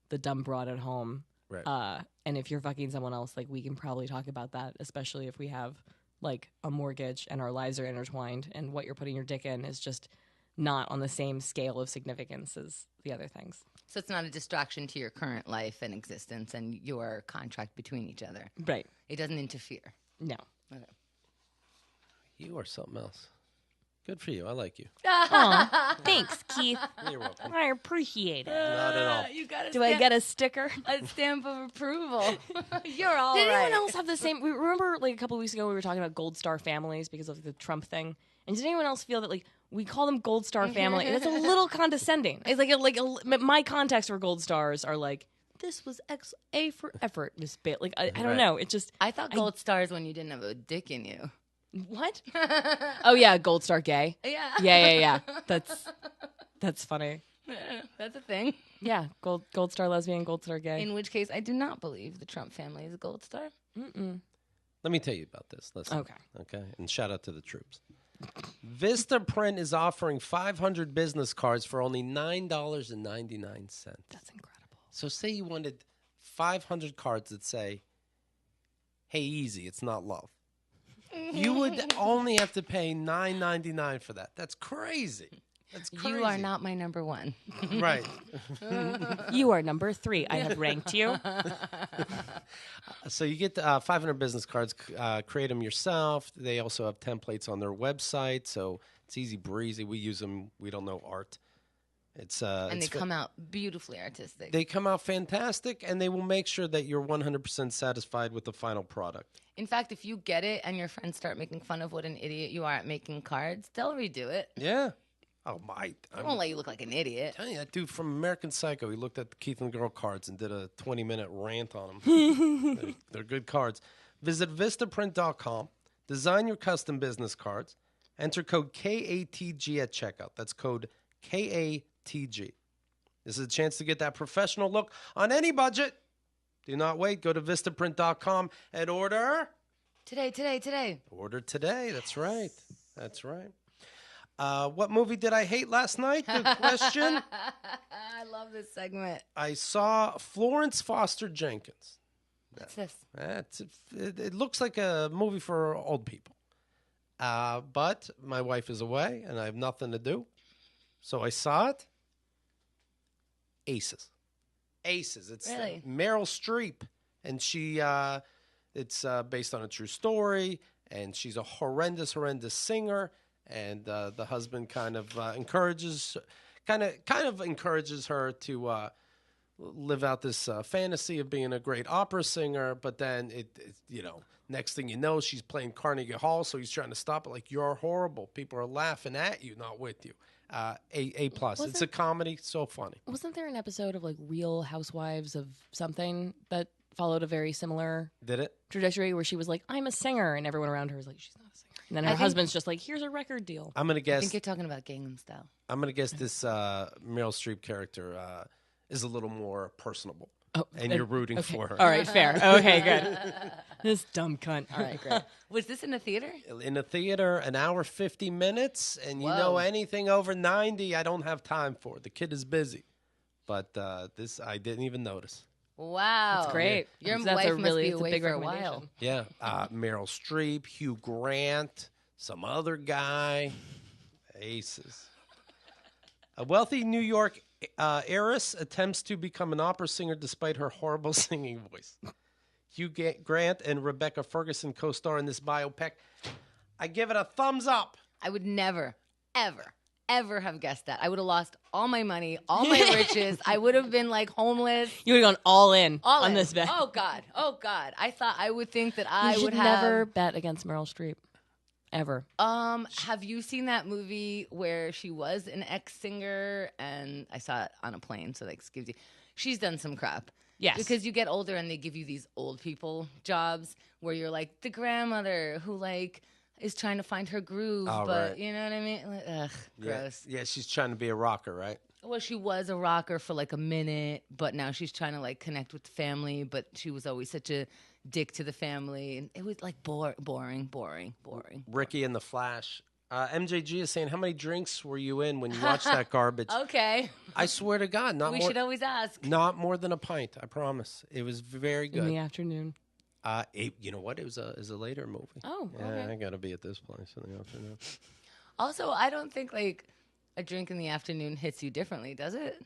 the dumb broad at home. Right. And if you're fucking someone else, like, we can probably talk about that, especially if we have like a mortgage and our lives are intertwined, and what you're putting your dick in is just not on the same scale of significance as the other things. So it's not a distraction to your current life and existence and your contract between each other. Right. It doesn't interfere. No. Okay. You are something else. Good for you. I like you. Aw, thanks, Keith. You're welcome. I appreciate it. Not at all. You got Do I get a sticker? a stamp of approval? You're all Did right. anyone else have the same? We remember like a couple of weeks ago we were talking about Gold Star families because of the Trump thing. And did anyone else feel that like we call them Gold Star family and it's a little condescending? It's like my context for Gold Stars are like, this was A for effort, Miss Bailey. Like I don't Right. know. It just I thought gold stars when you didn't have a dick in you. what? Oh yeah, Gold Star gay. Yeah. Yeah. That's funny. That's a thing. Yeah, Gold Star lesbian, Gold Star gay. In which case, I do not believe the Trump family is a gold star. Let me tell you about this. Listen. Okay. Okay. And shout out to the troops. Vistaprint is offering 500 business cards for only $9.99. That's incredible. So say you wanted 500 cards that say, hey, easy, it's not love. You would only have to pay $9.99 for that. That's crazy. That's crazy. You are not my number one. Right. You are number 3. I have ranked you. So you get 500 business cards, create them yourself. They also have templates on their website, so it's easy breezy. We use them. We don't know art. And they come out beautifully artistic. They come out fantastic, and they will make sure that you're 100% satisfied with the final product. In fact, if you get it and your friends start making fun of what an idiot you are at making cards, they'll redo it. Yeah. Oh, my. They won't let you look like an idiot. Tell you, that dude from American Psycho, he looked at the Keith and the Girl cards and did a 20-minute rant on them. They're good cards. Visit Vistaprint.com. Design your custom business cards. Enter code KATG at checkout. That's code KATG. This is a chance to get that professional look on any budget. Do not wait. Go to Vistaprint.com and order. Today. Order today. That's right. That's right. What movie did I hate last night? Good question. I love this segment. I saw Florence Foster Jenkins. What's this? It looks like a movie for old people. But my wife is away and I have nothing to do. So I saw it. Aces. Aces. It's Really? Meryl Streep, and she. It's based on a true story, and she's a horrendous singer. And the husband kind of encourages her to live out this fantasy of being a great opera singer. But then next thing you know, she's playing Carnegie Hall, so he's trying to stop it. Like, you're horrible. People are laughing at you, not with you. A plus. It's a comedy, so funny. Wasn't there an episode of like Real Housewives of something that followed a very similar trajectory where she was like, I'm a singer, and everyone around her was like, she's not a singer. And then her husband's just like, here's a record deal. I'm gonna guess. I think you're talking about Gangnam Style. I'm gonna guess this Meryl Streep character is a little more personable. Oh, and you're rooting for her. All right, fair. Okay, good. This dumb cunt. All right, great. Was this in a theater? In a theater, an hour 50 minutes, and you know anything over 90, I don't have time for. The kid is busy, but this I didn't even notice. Wow, that's great. Your that's wife a really must be away big for a while. Yeah, Meryl Streep, Hugh Grant, some other guy, aces. A wealthy New York heiress attempts to become an opera singer despite her horrible singing voice. Hugh Grant and Rebecca Ferguson co-star in this biopic. I give it a thumbs up. I would never, ever have guessed that. I would have lost all my money, all my riches. I would have been like homeless. You would have gone all in on this bet. Oh God. I thought I would think that you would should never bet against Meryl Streep. Ever. Have you seen that movie where she was an ex-singer? And I saw it on a plane, so that excuse you. She's done some crap. Yes. Because you get older and they give you these old people jobs where you're like the grandmother who like is trying to find her groove, but right. you know what I mean? Like, ugh, gross. Yeah, she's trying to be a rocker, right? Well, she was a rocker for like a minute, but now she's trying to like connect with the family, but she was always such a dick to the family, and it was like boring. Ricky and the Flash. MJG is saying, how many drinks were you in when you watched that garbage? Okay. I swear to God, we should always ask. Not more than a pint, I promise. It was very good. In the afternoon. You know what? It was a later movie. Oh, yeah, okay. I got to be at this place in the afternoon. Also, I don't think like a drink in the afternoon hits you differently, does it?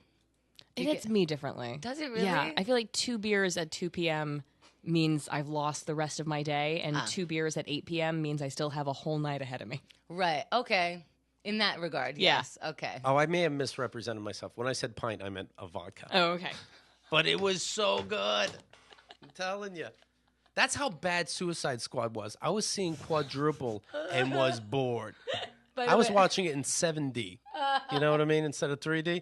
It hits me differently. Does it really? Yeah, I feel like 2 beers at 2 p.m. means I've lost the rest of my day, and 2 beers at 8 p.m. means I still have a whole night ahead of me. Right. Okay. In that regard, yes. Okay. Oh, I may have misrepresented myself. When I said pint, I meant a vodka. Oh, okay. But it was so good. I'm telling you. That's how bad Suicide Squad was. I was seeing quadruple and was bored. I was watching it in 7D. You know what I mean? Instead of 3D.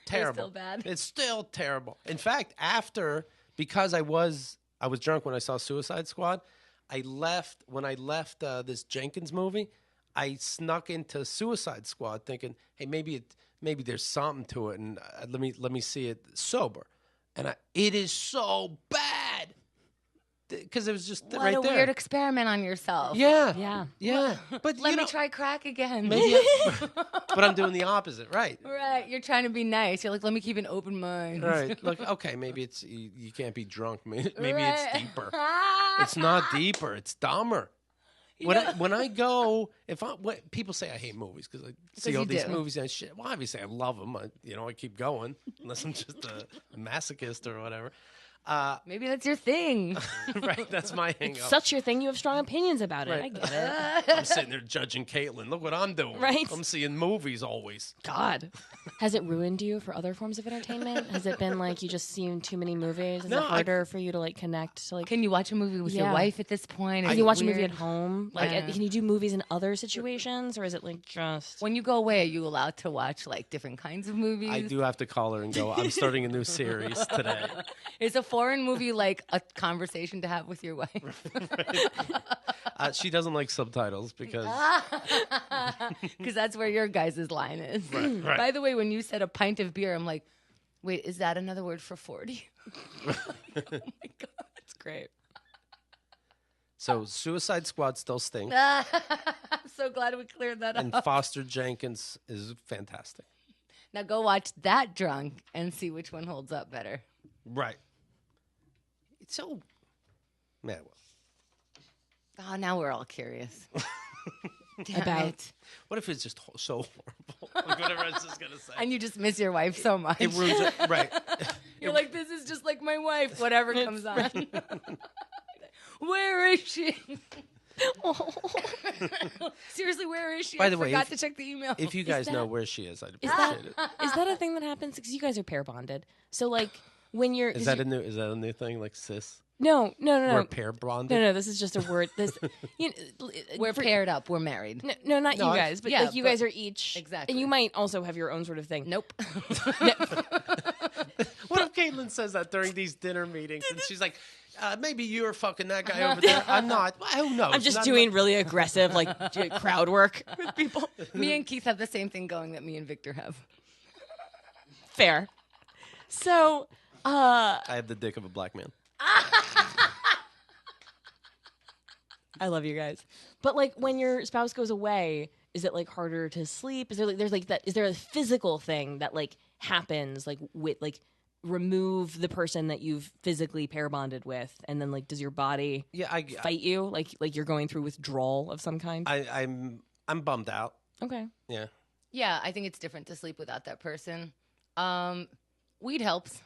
Terrible. It's still bad. It's still terrible. In fact, because I was drunk when I saw Suicide Squad, when I left this Jenkins movie, I snuck into Suicide Squad thinking, hey, maybe there's something to it, and let me see it sober. And it is so bad because it was just what right there. What a weird experiment on yourself. Yeah. But let me try crack again. But I'm doing the opposite, right? Right. You're trying to be nice. You're like, let me keep an open mind. Right. Look, okay, maybe it's you can't be drunk. Maybe it's deeper. It's not deeper. It's dumber. When I go, people say I hate movies because I see all these movies and shit. Well, obviously I love them. I keep going unless I'm just a masochist or whatever. Maybe that's your thing. Right, that's my hang It's up. such your thing. You have strong opinions about it. Right. I get it. I'm sitting there judging Kaytlin. Look what I'm doing. Right. I'm seeing movies always. God. Has it ruined you for other forms of entertainment? Has it been like you just seen too many movies? Is it harder for you to like connect to like? Can you watch a movie with your wife at this point? Can you watch a movie at home? Like, can you do movies in other situations, or is it like just when you go away? Are you allowed to watch like different kinds of movies? I do have to call her and go, I'm starting a new series today. Is a foreign movie like a conversation to have with your wife? She doesn't like subtitles because that's where your guys' line is. Right. By the way, when you said a pint of beer, I'm like, wait, is that another word for 40? Oh my God. It's great. So Suicide Squad still stinks. I'm so glad we cleared that And up. Foster Jenkins is fantastic. Now go watch that drunk and see which one holds up better. Right. It's so... Man, well. Oh, now we're all curious. Damn about- it. What if it's just so horrible? Like whatever I was just gonna say. And you just miss your wife so much. It ruins it, right? You're like, this is just like my wife, whatever comes on. Where is she? Seriously, where is she? By the I way, forgot to check the email. If you guys that- know where she is, I'd appreciate it. Is that a thing that happens? Because you guys are pair bonded. So like when you're Is that a new thing like cis? no. We're pair bonded. No, this is just a word. This you know, we're paired up. We're married. No, not No, you I- guys, but yeah, like you but- guys are each Exactly. and you might also have your own sort of thing. Nope. What if Kaytlin says that during these dinner meetings and she's like, maybe you're fucking that guy over there. I'm not. Well, who knows? I'm just Not doing my- really aggressive like crowd work with people. Me and Keith have the same thing going that me and Victor have. Fair. So, I have the dick of a black man. I love you guys. But like when your spouse goes away, is it like harder to sleep? Is there like there's like that is there a physical thing that like happens like with like remove the person that you've physically pair bonded with and then like does your body Yeah, fight you like you're going through withdrawal of some kind? I'm bummed out. Okay. Yeah. Yeah, I think it's different to sleep without that person. Weed helps.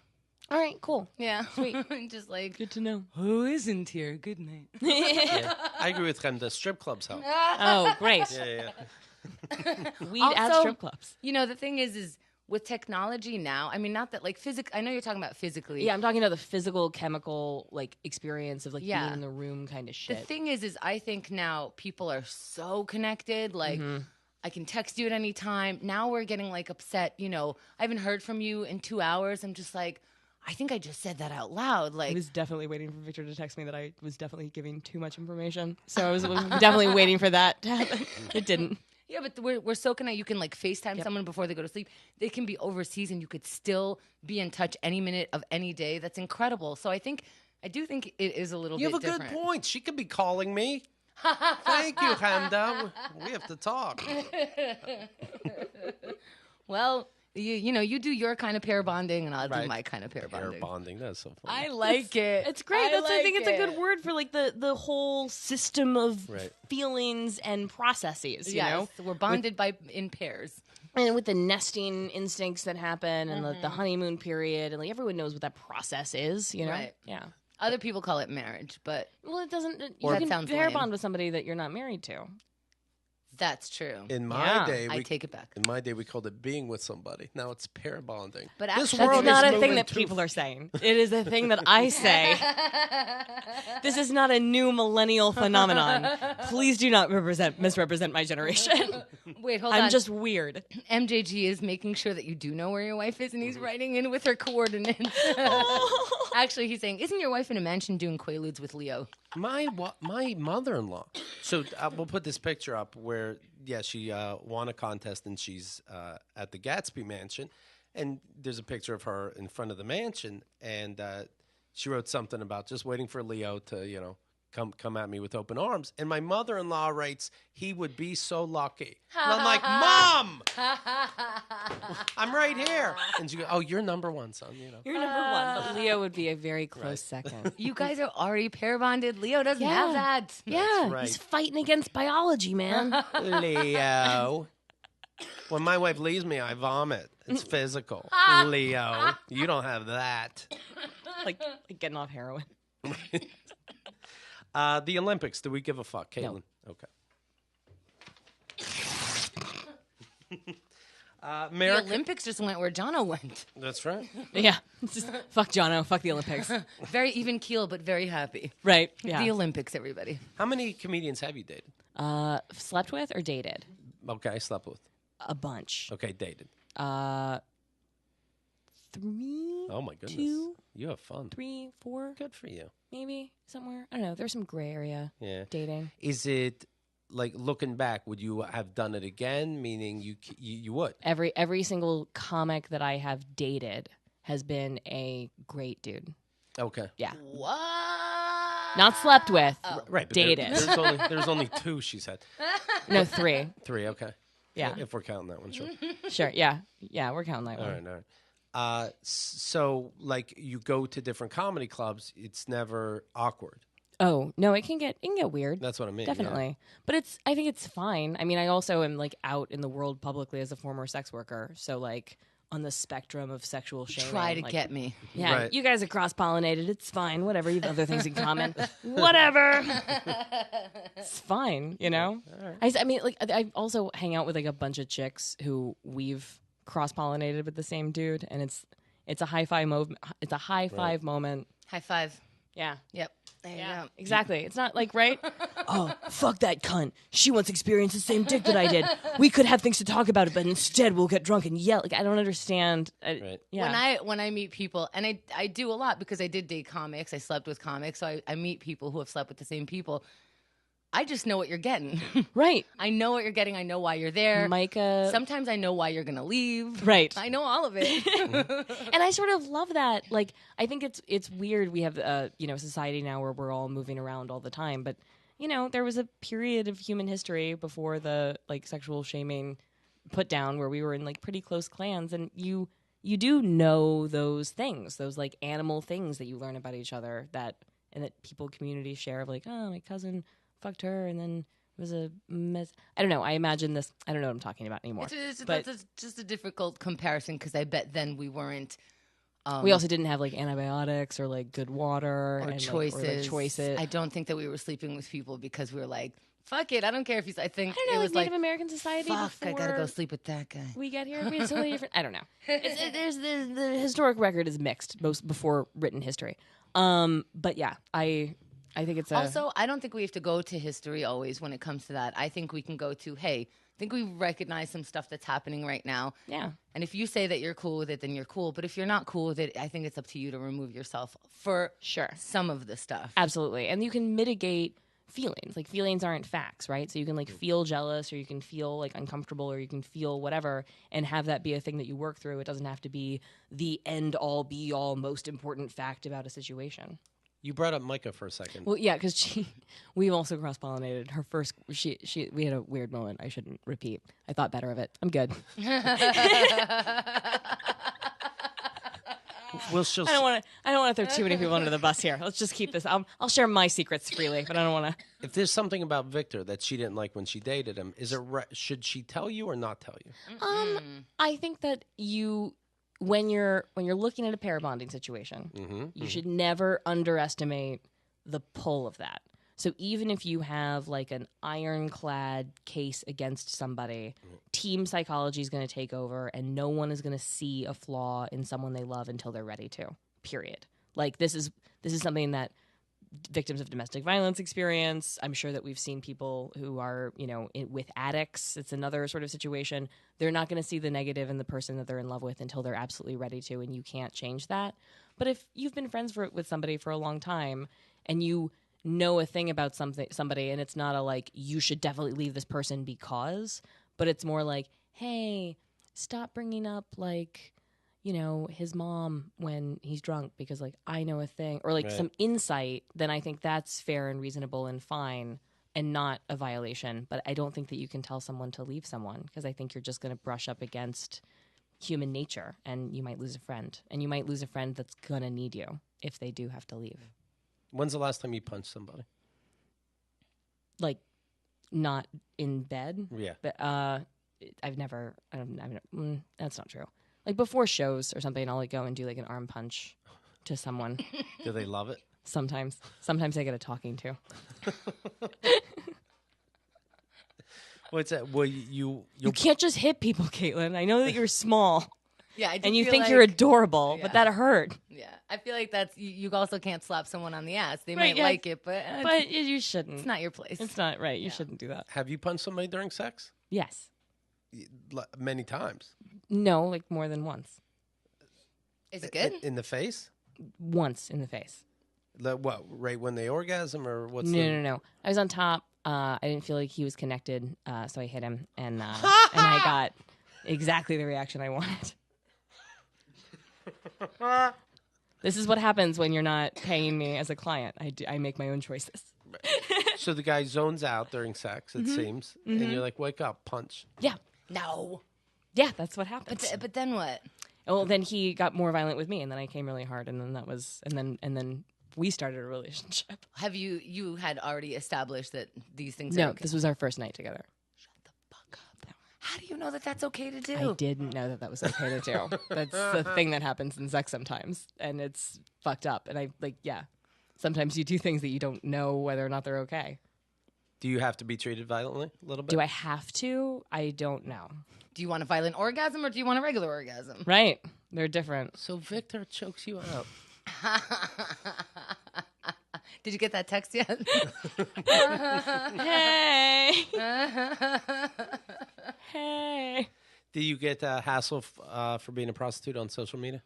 All right, cool. Yeah. Sweet. Just like, Good to know. who isn't here? Good night. Yeah. I agree with him. The strip clubs help. Oh, great. Yeah. Weed at Also- strip clubs. You know, the thing is with technology now, I mean, not that like I know you're talking about physically. Yeah, I'm talking about the physical, chemical, like experience of like Yeah. being in the room kind of The shit. thing is I think now people are so connected. Like, I can text you at any time. Now we're getting like upset. You know, I haven't heard from you in 2 hours. I'm just like, I think I just said that out loud. I Like, was definitely waiting for Victor to text me that I was definitely giving too much information. So I was definitely waiting for that to happen. It didn't. yeah, but we're so connected. You can like FaceTime someone before they go to sleep. They can be overseas and you could still be in touch any minute of any day. That's incredible. So I do think it is a little You bit have a different. good point. She could be calling me. Thank you, Hamda. We have to talk. Well, you know, you do your kind of pair bonding and I'll do Right. my kind of pair Pair bonding. bonding. That's so funny. I like it. It's great. I think it's a good it. word for like the whole system of Right. feelings and processes, you Yes, know? we're bonded in pairs. And with the nesting instincts that happen and the honeymoon period and like everyone knows what that process is, you know? Right. Yeah. Other people call it marriage, but Well, it doesn't. You That can sounds pair lame. bond with somebody that you're not married to. that's true. In my Yeah. day, I take it back. In my day, we called it being with somebody. Now it's pair bonding. But this actually- world That's not is a thing moving that too people are saying. It is a thing that I say. This is not a new millennial phenomenon. Please do not misrepresent my generation. Wait, hold I'm on. just weird. MJG is making sure that you do know where your wife is, and he's writing in with her coordinates. Actually, he's saying, "Isn't your wife in a mansion doing quaaludes with Leo?" My mother-in-law. So we'll put this picture up where she won a contest and she's at the Gatsby Mansion, and there's a picture of her in front of the mansion, and she wrote something about just waiting for Leo to come at me with open arms. And my mother-in-law writes, "He would be so lucky." And I'm like, "Mom, I'm right here." And she goes, "Oh, you're number one, son." You're number one, but Leo would be a very close second. You guys are already pair bonded. Leo doesn't have that. Yeah, right. he's fighting against biology, man. Leo. When my wife leaves me, I vomit. It's physical. Leo, you don't have that. like getting off heroin. The Olympics. Do we give a fuck, Kaytlin? Okay. The America. Olympics just went where Jono went. That's right. Yeah, just fuck Jono, fuck the Olympics. Very even keel, but very happy. Right? Yeah. The Olympics, everybody. How many comedians have you dated? Slept with or dated? Okay, slept with. A bunch. Okay, dated. 3, Oh my goodness. 2, You have fun. 3, 4, Good for you. maybe somewhere. I don't know. There's some gray area Yeah. dating. Is it like looking back? Would you have done it again? Meaning you would. Every single comic that I have dated has been a great dude. Okay. Yeah, What? not slept with. Right. But Dated. There's only 2. She said. No, 3. 3. Okay. Yeah, If we're counting that one, sure. sure. Yeah, we're counting that All one. right, all right. So, like, you go to different comedy clubs. It's never awkward. Oh no, it can get weird. That's what I mean. Definitely. But I think it's fine. I mean, I also am like out in the world publicly as a former sex worker. So like on the spectrum of sexual shaming. Try to like, get me. Yeah, Right. you guys are cross-pollinated. It's fine. Whatever. You have other things in common. Whatever. It's fine, you know? I mean, like, I also hang out with like a bunch of chicks who we've cross-pollinated with the same dude, and it's a high five moment. It's a high five moment. High five. Yeah. Yep. There you go. Exactly. It's not like, right? Oh, fuck that cunt. She wants to experience the same dick that I did. We could have things to talk about it, but instead we'll get drunk and yell. Like, I don't understand. Right. Yeah. When I meet people, and I do a lot because I did date comics. I slept with comics, so I meet people who have slept with the same people. I just know what you're getting. Right. I know what you're getting. I know why you're there. Micah. Sometimes I know why you're going to leave. Right. I know all of it. And I sort of love that. Like, I think it's weird. We have a society now where we're all moving around all the time. But there was a period of human history before the like sexual shaming put down where we were in like pretty close clans, and you do know those things, those like animal things that you learn about each other that people communities share of like, oh, my cousin fucked her and then it was a mess. I don't know. I imagine this. I don't know what I'm talking about anymore. That's just a difficult comparison because I bet then we weren't. We also didn't have like antibiotics or like good water or and choices. I don't think that we were sleeping with people because we were like, fuck it. I don't care if he's. I think I don't know, it was like Native American society. Fuck, before I gotta go sleep with that guy. We get here. We have so many different. I don't know. There's the historic record is mixed, most before written history. But yeah, I think it's also, I don't think we have to go to history always when it comes to that. I think we can go to, hey, I think we recognize some stuff that's happening right now. Yeah. And if you say that you're cool with it, then you're cool. But if you're not cool with it, I think it's up to you to remove yourself for some of the stuff. Absolutely. And you can mitigate feelings. Like, feelings aren't facts, right? So you can like feel jealous, or you can feel like uncomfortable, or you can feel whatever, and have that be a thing that you work through. It doesn't have to be the end all be all most important fact about a situation. You brought up Micah for a second. Well, yeah, because we also cross-pollinated. Her first, we had a weird moment I shouldn't repeat. I thought better of it. I'm good. I don't want to throw too many people under the bus here. Let's just keep this. I'll share my secrets freely, but I don't want to. If there's something about Victor that she didn't like when she dated him, should she tell you or not tell you? I think that when you're looking at a pair bonding situation, you should never underestimate the pull of that. So even if you have like an ironclad case against somebody, team psychology is going to take over, and no one is going to see a flaw in someone they love until they're ready to. Period. Like, this is something that victims of domestic violence experience. I'm sure that we've seen people who are, with addicts. It's another sort of situation. They're not going to see the negative in the person that they're in love with until they're absolutely ready to, and you can't change that. But if you've been friends with somebody for a long time and you know a thing about somebody, and it's not a like, you should definitely leave this person because, but it's more like, hey, stop bringing up like, his mom when he's drunk because like I know a thing, or like some insight, then I think that's fair and reasonable and fine and not a violation. But I don't think that you can tell someone to leave someone, because I think you're just going to brush up against human nature, and you might lose a friend, and you might lose a friend that's going to need you if they do have to leave. When's the last time you punched somebody? Like, not in bed? Yeah. But I've never, that's not true. Like, before shows or something, I'll like go and do like an arm punch to someone. Do they love it? Sometimes I get a talking to. What's that? Well, you can't just hit people, Kaytlin. I know that you're small. Yeah, I and you think you're adorable, but that hurt. Yeah, I feel like that's you also can't slap someone on the ass. They might like it, but you shouldn't. It's not your place. It's not right. You shouldn't do that. Have you punched somebody during sex? Yes. Many times? No, like more than once. Is it good? In the face? Once in the face. What? Right when they orgasm, or what's? No. I was on top. I didn't feel like he was connected, so I hit him, and I got exactly the reaction I wanted. This is what happens when you're not paying me as a client. I make my own choices. So the guy zones out during sex, it seems, and you're like, wake up, punch. Yeah. No. Yeah, that's what happens. But then what? Well, then he got more violent with me, and then I came really hard, and then that was, and then we started a relationship. Have you had already established that these things are No, okay? this was our first night together. Shut the fuck up. How do you know that that's okay to do? I didn't know that that was okay to do. That's the thing that happens in sex sometimes, and it's fucked up. And sometimes you do things that you don't know whether or not they're okay. Do you have to be treated violently a little bit? Do I have to? I don't know. Do you want a violent orgasm or do you want a regular orgasm? Right. They're different. So Victor chokes you out. Did you get that text yet? Hey. Hey. Do you get hassle for being a prostitute on social media?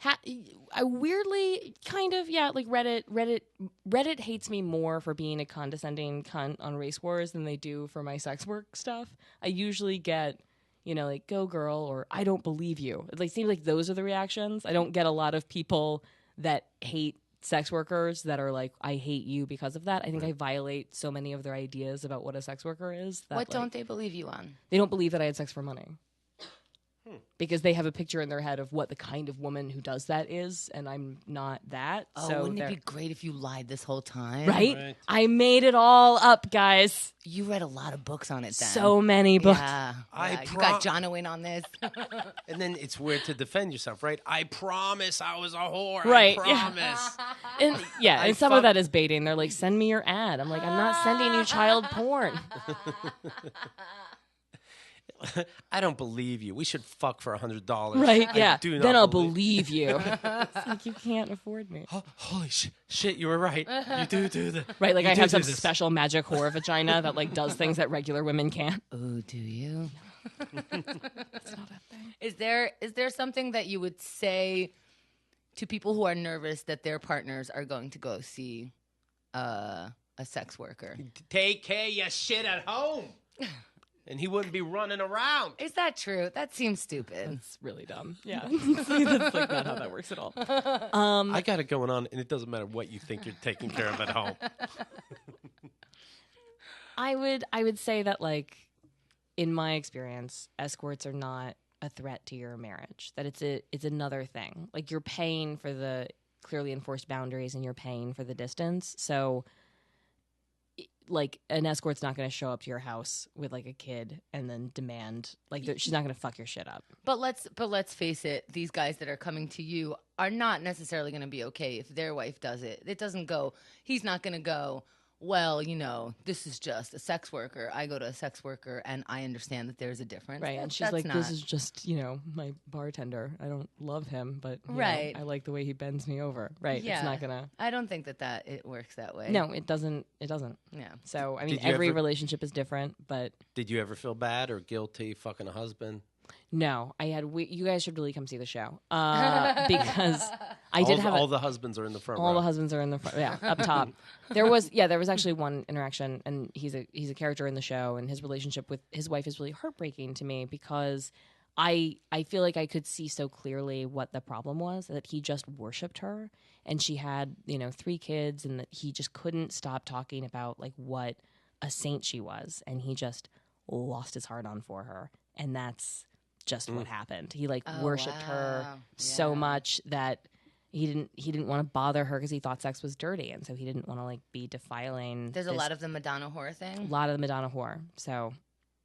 I weirdly kind of, like Reddit hates me more for being a condescending cunt on race wars than they do for my sex work stuff. I usually get, like, go girl, or I don't believe you. It seems like those are the reactions. I don't get a lot of people that hate sex workers that are like, I hate you because of that. I think I violate so many of their ideas about what a sex worker is. That, What don't they believe you on? They don't believe that I had sex for money. Because they have a picture in their head of what the kind of woman who does that is, and I'm not that. Oh, so wouldn't it be great if you lied this whole time? Right? I made it all up, guys. You read a lot of books on it then. So many books. Yeah. I You got John Owen on this. And then it's weird to defend yourself, right? I promise I was a whore. Right, I yeah. promise. And some of that is baiting. They're like, send me your ad. I'm like, I'm not sending you child porn. I don't believe you. We should fuck for $100. Right, yeah. I do not Then I'll believe you. It's like, you can't afford me. Oh, holy shit, you were right. You do that. Right, like You I do have do some this. special magic whore vagina that does things that regular women can't. Oh, do you? It's not a thing. Is there something that you would say to people who are nervous that their partners are going to go see a sex worker? Take care of your shit at home. And he wouldn't be running around. Is that true? That seems stupid. It's really dumb. Yeah. That's not how that works at all. I got it going on, and it doesn't matter what you think you're taking care of at home. I would say that, in my experience, escorts are not a threat to your marriage. That it's another thing. You're paying for the clearly enforced boundaries and you're paying for the distance. So an escort's not going to show up to your house with a kid and then demand she's not going to fuck your shit up. But let's face it, these guys that are coming to you are not necessarily going to be okay if their wife does it. It doesn't go. He's not going to go, well, this is just a sex worker. I go to a sex worker and I understand that there's a difference. Right. And she's like, this is just, my bartender. I don't love him, but right. I like the way he bends me over. Right. Yeah. It's not going to. I don't think that it works that way. No, it doesn't. It doesn't. Yeah. So, Did you every ever- relationship is different, but. Did you ever feel bad or guilty fucking a husband? No, you guys should really come see the show because I did have all the husbands are in the front all row. the husbands are in the front, up top. There was actually one interaction, and he's a character in the show, and his relationship with his wife is really heartbreaking to me because I feel like I could see so clearly what the problem was, that he just worshipped her, and she had 3 kids, and that he just couldn't stop talking about what a saint she was, and he just lost his heart on for her, and that's just what happened. He worshipped her so much that he didn't want to bother her because he thought sex was dirty, and so he didn't want to be defiling. There's a lot of the Madonna whore thing. A lot of the Madonna whore. So,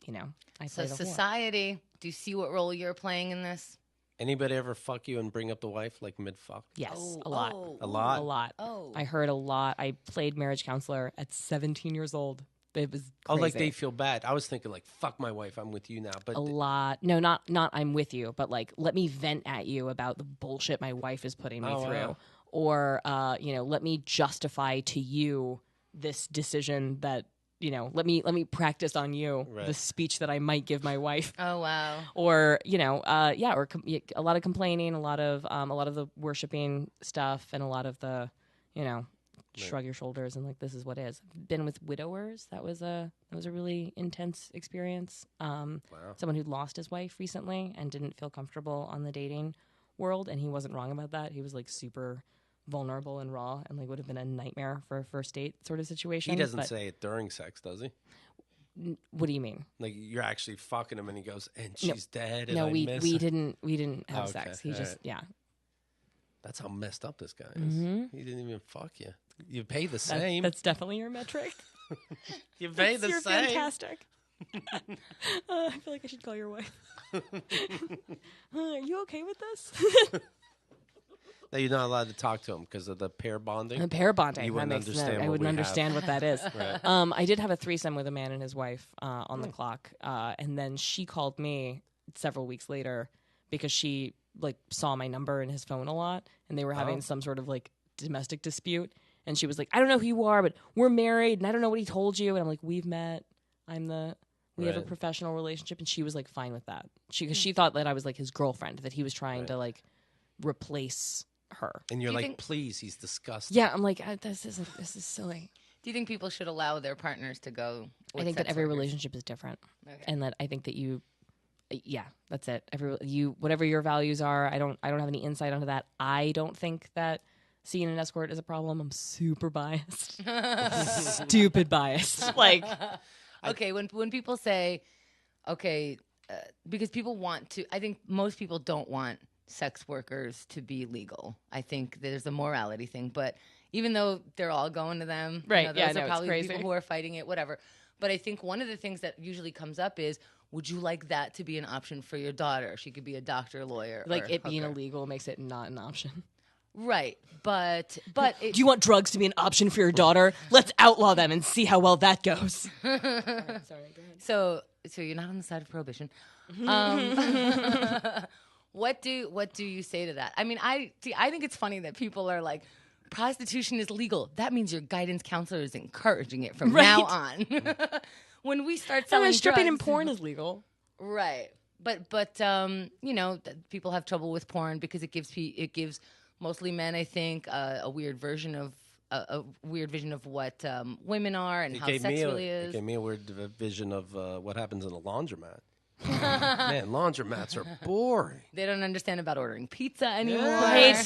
I So play the whore. society, do you see what role you're playing in this? Anybody ever fuck you and bring up the wife mid-fuck? Yes, Oh, a lot. oh, A lot? A lot. Oh. I heard a lot. I played marriage counselor at 17 years old. It was Oh, crazy. they feel bad. I was thinking fuck my wife, I'm with you now. But A lot. No, not I'm with you, but let me vent at you about the bullshit my wife is putting me through. Wow. Or let me justify to you this decision that, let me practice on you the speech that I might give my wife. Oh wow. Or, or a lot of complaining, a lot of the worshiping stuff, and a lot of the, shrug your shoulders and this is what is. Been with widowers. That was a really intense experience. Someone who lost his wife recently and didn't feel comfortable on the dating world, and he wasn't wrong about that. He was super vulnerable and raw, and would have been a nightmare for a first date sort of situation. he doesn't say it during sex, does he? What do you mean? You're actually fucking him and he goes, and she's dead and No, I we miss we her. didn't have Okay, sex. He all just right. That's how messed up this guy is. He didn't even fuck you. You pay the same. That's definitely your metric. You pay the You're same. fantastic. I feel like I should call your wife. Are you okay with this? No, you're not allowed to talk to him because of the pair bonding. The pair bonding. You wouldn't understand. I wouldn't understand what that is. Right. I did have a threesome with a man and his wife on the clock, and then she called me several weeks later because she saw my number in his phone a lot, and they were having some sort of domestic dispute. And she was like, "I don't know who you are, but we're married, and I don't know what he told you." And I'm like, "We've met. We have a professional relationship," and she was fine with that. She thought that I was his girlfriend, that he was trying to replace her. And you're please, he's disgusting. Yeah, I'm this is silly. Do you think people should allow their partners to go? I think that every relationship is different, and that I think that that's it. Whatever your values are, I don't have any insight onto that. I don't think that seeing an escort is a problem. I'm super biased, stupid biased. Okay, when people say, okay, because people want to, I think most people don't want sex workers to be legal. I think there's a morality thing, but even though they're all going to them, right? Those are probably people who are fighting it, whatever. But I think one of the things that usually comes up is, would you like that to be an option for your daughter? She could be a doctor, lawyer, or it being illegal makes it not an option. Right, but do you want drugs to be an option for your daughter? Let's outlaw them and see how well that goes. Sorry, go ahead. So you're not on the side of prohibition. What do you say to that? I mean, I think it's funny that people are like, prostitution is legal. That means your guidance counselor is encouraging it from now on. When we start selling stripping drugs, and porn is legal, right? But people have trouble with porn because it gives mostly men, I think, a weird version of vision of what women are and how sex really is. It gave me a weird vision of what happens in a laundromat. Man, laundromats are boring. They don't understand about ordering pizza anymore. Right?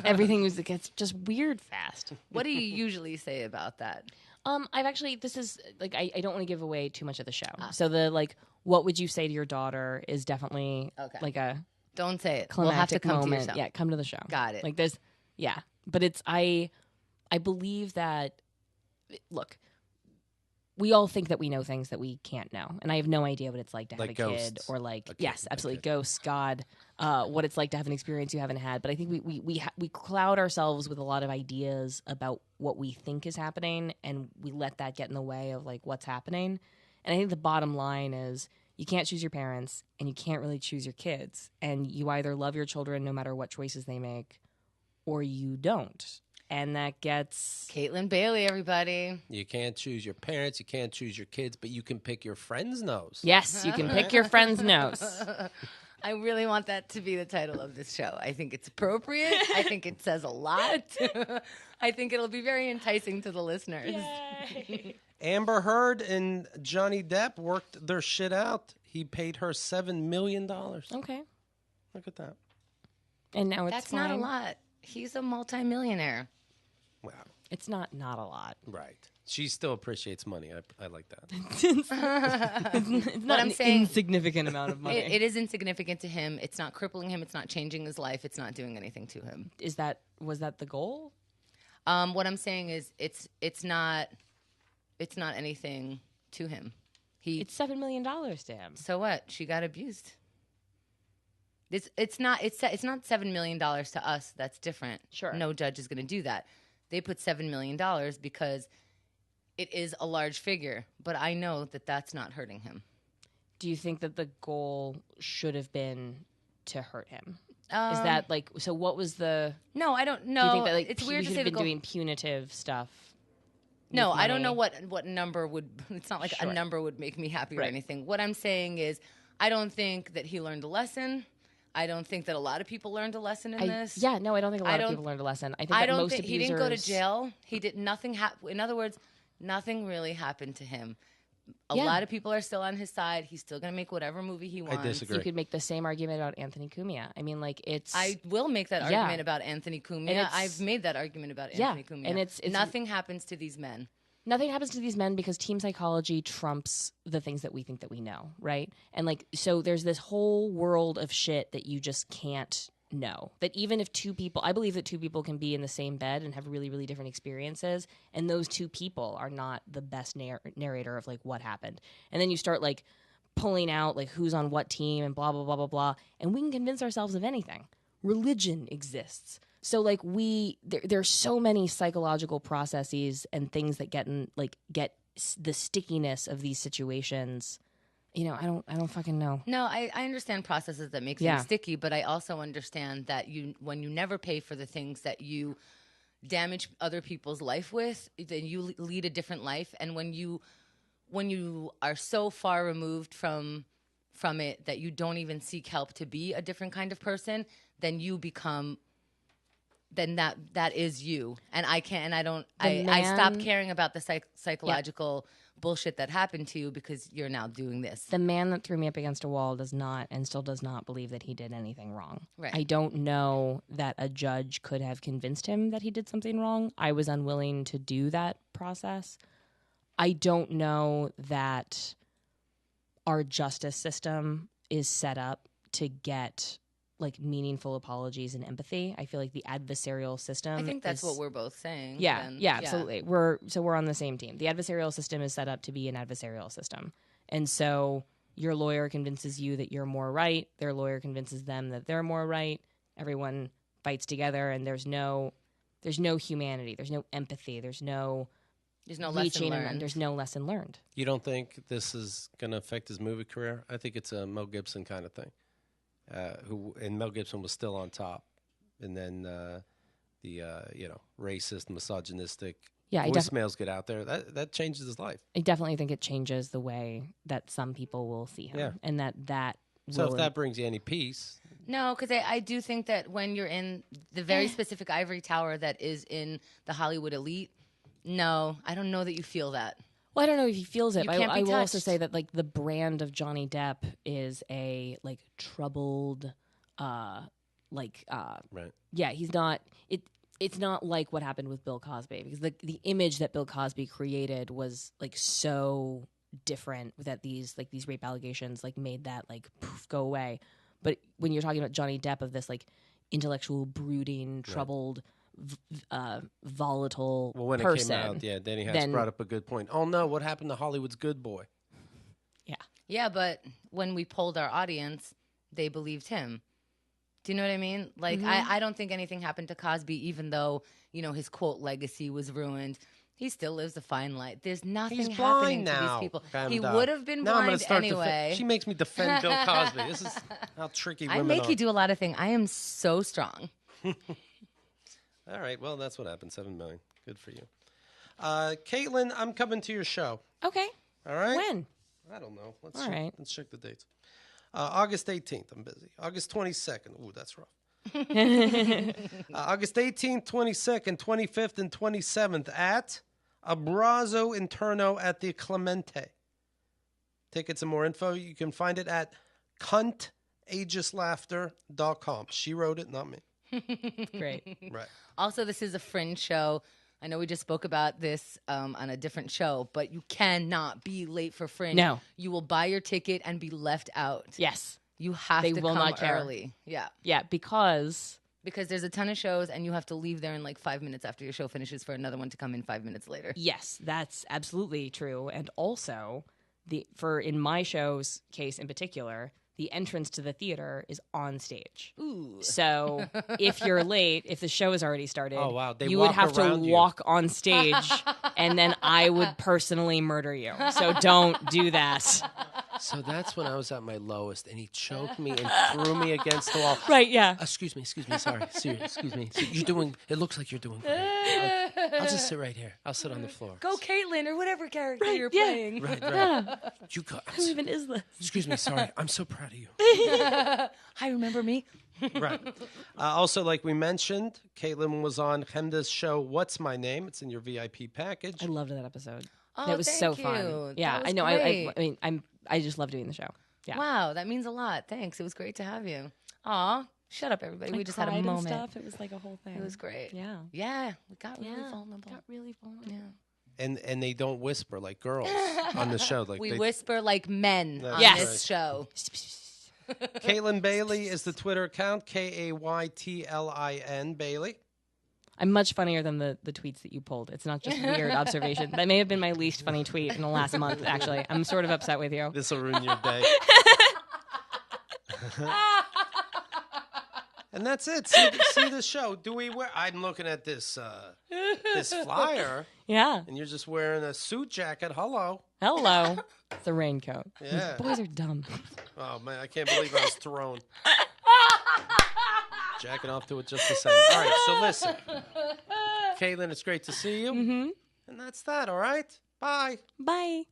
Everything gets just weird fast. What do you usually say about that? I've actually, this is I don't want to give away too much of the show. So the what would you say to your daughter is definitely a don't say it. Climactic we'll have to come moment. to your show. Yeah, come to the show. Got it. There's but it's I believe that we all think that we know things that we can't know, and I have no idea what it's like to have a kid, or yes, absolutely, ghosts, God, what it's like to have an experience you haven't had. But I think we cloud ourselves with a lot of ideas about what we think is happening, and we let that get in the way of what's happening. And I think the bottom line is you can't choose your parents, and you can't really choose your kids, and you either love your children no matter what choices they make, or you don't. And that gets Kaytlin Bailey, everybody. You can't choose your parents, you can't choose your kids, but you can pick your friend's nose. Yes, you can pick your friend's nose. I really want that to be the title of this show. I think it's appropriate. I think it says a lot. I think it'll be very enticing to the listeners. Yay. Amber Heard and Johnny Depp worked their shit out. He paid her $7 million. Okay. Look at that. And now it's That's fine. not a lot. He's a multimillionaire. Wow. It's not a lot. Right. She still appreciates money. I like that. It's not an insignificant amount of money. It is insignificant to him. It's not crippling him. It's not changing his life. It's not doing anything to him. Was that the goal? What I'm saying is it's not anything to him. It's $7 million to him. So what? She got abused. It's not $7 million to us. That's different. Sure. No judge is going to do that. They put $7 million because it is a large figure, but I know that that's not hurting him. Do you think that the goal should have been to hurt him? Is that so? What was the? No, I don't know. Do you think that it's weird to say have been doing punitive stuff? No, I don't know what number would. It's not like a number would make me happy or anything. What I'm saying is, I don't think that he learned a lesson. I don't think that a lot of people learned a lesson in this. Yeah, no, I don't think a lot of people learned a lesson. I think that most abusers... He didn't go to jail. He did nothing. In other words, nothing really happened to him. A lot of people are still on his side. He's still going to make whatever movie he wants. I disagree. You could make the same argument about Anthony Cumia. I mean, it's... I will make that argument about Anthony Cumia. I've made that argument about Anthony Cumia. And it's nothing happens to these men. Nothing happens to these men because team psychology trumps the things that we think that we know, right? And so there's this whole world of shit that you just can't know. That even if I believe that two people can be in the same bed and have really, really different experiences, and those two people are not the best narrator of like what happened. And then you start like pulling out like who's on what team and blah, blah, blah, blah, blah. And we can convince ourselves of anything. Religion exists. So like there's so many psychological processes and things that get the stickiness of these situations. You know, I don't fucking know. No, I understand processes that make things sticky, but I also understand that when you never pay for the things that you damage other people's life with, then you lead a different life. And when you are so far removed from it that you don't even seek help to be a different kind of person, then you become. Then that is you, and I stopped caring about the psychological bullshit that happened to you because you're now doing this. The man that threw me up against a wall does not and still does not believe that he did anything wrong. Right. I don't know that a judge could have convinced him that he did something wrong. I was unwilling to do that process. I don't know that our justice system is set up to get like meaningful apologies and empathy. I feel like the adversarial system. I think that's what we're both saying. Yeah, absolutely. We're on the same team. The adversarial system is set up to be an adversarial system, and so your lawyer convinces you that you're more right. Their lawyer convinces them that they're more right. Everyone fights together, and there's no humanity. There's no empathy. There's no lesson learned. There's no lesson learned. You don't think this is going to affect his movie career? I think it's a Mel Gibson kind of thing. And Mel Gibson was still on top, and then the racist, misogynistic voicemails get out there. That changes his life. I definitely think it changes the way that some people will see him, and that. So if that brings you any peace, no, because I do think that when you're in the very specific ivory tower that is in the Hollywood elite, no, I don't know that you feel that. Well, I don't know if he feels it. But I will also say that like the brand of Johnny Depp is a like troubled, right. Yeah, he's not. It's not like what happened with Bill Cosby, because the image that Bill Cosby created was like so different that these rape allegations like made that like poof, go away. But when you're talking about Johnny Depp of this like intellectual, brooding, troubled. Volatile when person. It came out, Danny Hatch brought up a good point. Oh no, what happened to Hollywood's good boy? Yeah, but when we polled our audience, they believed him. Do you know what I mean? Like, I don't think anything happened to Cosby, even though his quote legacy was ruined. He still lives a fine life. There's nothing happening to these people. He would have been blind anyway. She makes me defend Bill Cosby. This is how tricky women are. I make you do a lot of things. I am so strong. All right, well, that's what happened. 7 million. Good for you. Kaytlin, I'm coming to your show. Okay. All right? When? I don't know. Let's check the dates. August 18th, I'm busy. August 22nd. Ooh, that's rough. August 18th, 22nd, 25th, and 27th at Abrazo Interno at the Clemente. Tickets and more info, you can find it at cuntageouslaughter.com. She wrote it, not me. Great. Right. Also, this is a fringe show. I know we just spoke about this on a different show, but you cannot be late for fringe. No. You will buy your ticket and be left out. Yes. You have to come early. Yeah. Yeah, because there's a ton of shows and you have to leave there in like 5 minutes after your show finishes for another one to come in 5 minutes later. Yes, that's absolutely true. And also, in my show's case in particular, the entrance to the theater is on stage. Ooh. So if you're late, if the show has already started, you would have to walk on stage, and then I would personally murder you. So don't do that. So that's when I was at my lowest, and he choked me and threw me against the wall. Right, yeah. Excuse me, sorry. Excuse me. So it looks like you're doing great. I'll just sit right here. I'll sit on the floor. Go Kaytlin or whatever character you're playing. Right. Yeah. You go. Who even is this? Excuse me, sorry. I'm so proud of you. Hi, remember me? Right. Also, like we mentioned, Kaytlin was on Chemda's show, What's My Name? It's in your VIP package. I loved that episode. Oh, that was so you. fun. Yeah, I know. great. I just love doing the show. Yeah. Wow, that means a lot. Thanks. It was great to have you. Aw, shut up, everybody. We just had a moment. Stuff. It was like a whole thing. It was great. Yeah. Yeah, we got really vulnerable. Yeah. And they don't whisper like girls on the show. Like we whisper like men on Yes. this show. Kaytlin Bailey is the Twitter account, Kaytlin Bailey. I'm much funnier than the tweets that you pulled. It's not just weird observation. That may have been my least funny tweet in the last month, actually. I'm sort of upset with you. This will ruin your day. And that's it. See the show. Do we wear? I'm looking at this this flyer. Yeah. And you're just wearing a suit jacket. Hello. It's a raincoat. Yeah. These boys are dumb. Oh man, I can't believe I was thrown. Jacking off to it just the same. All right, so listen. Kaytlin, it's great to see you. Mm-hmm. And that's that, all right? Bye. Bye.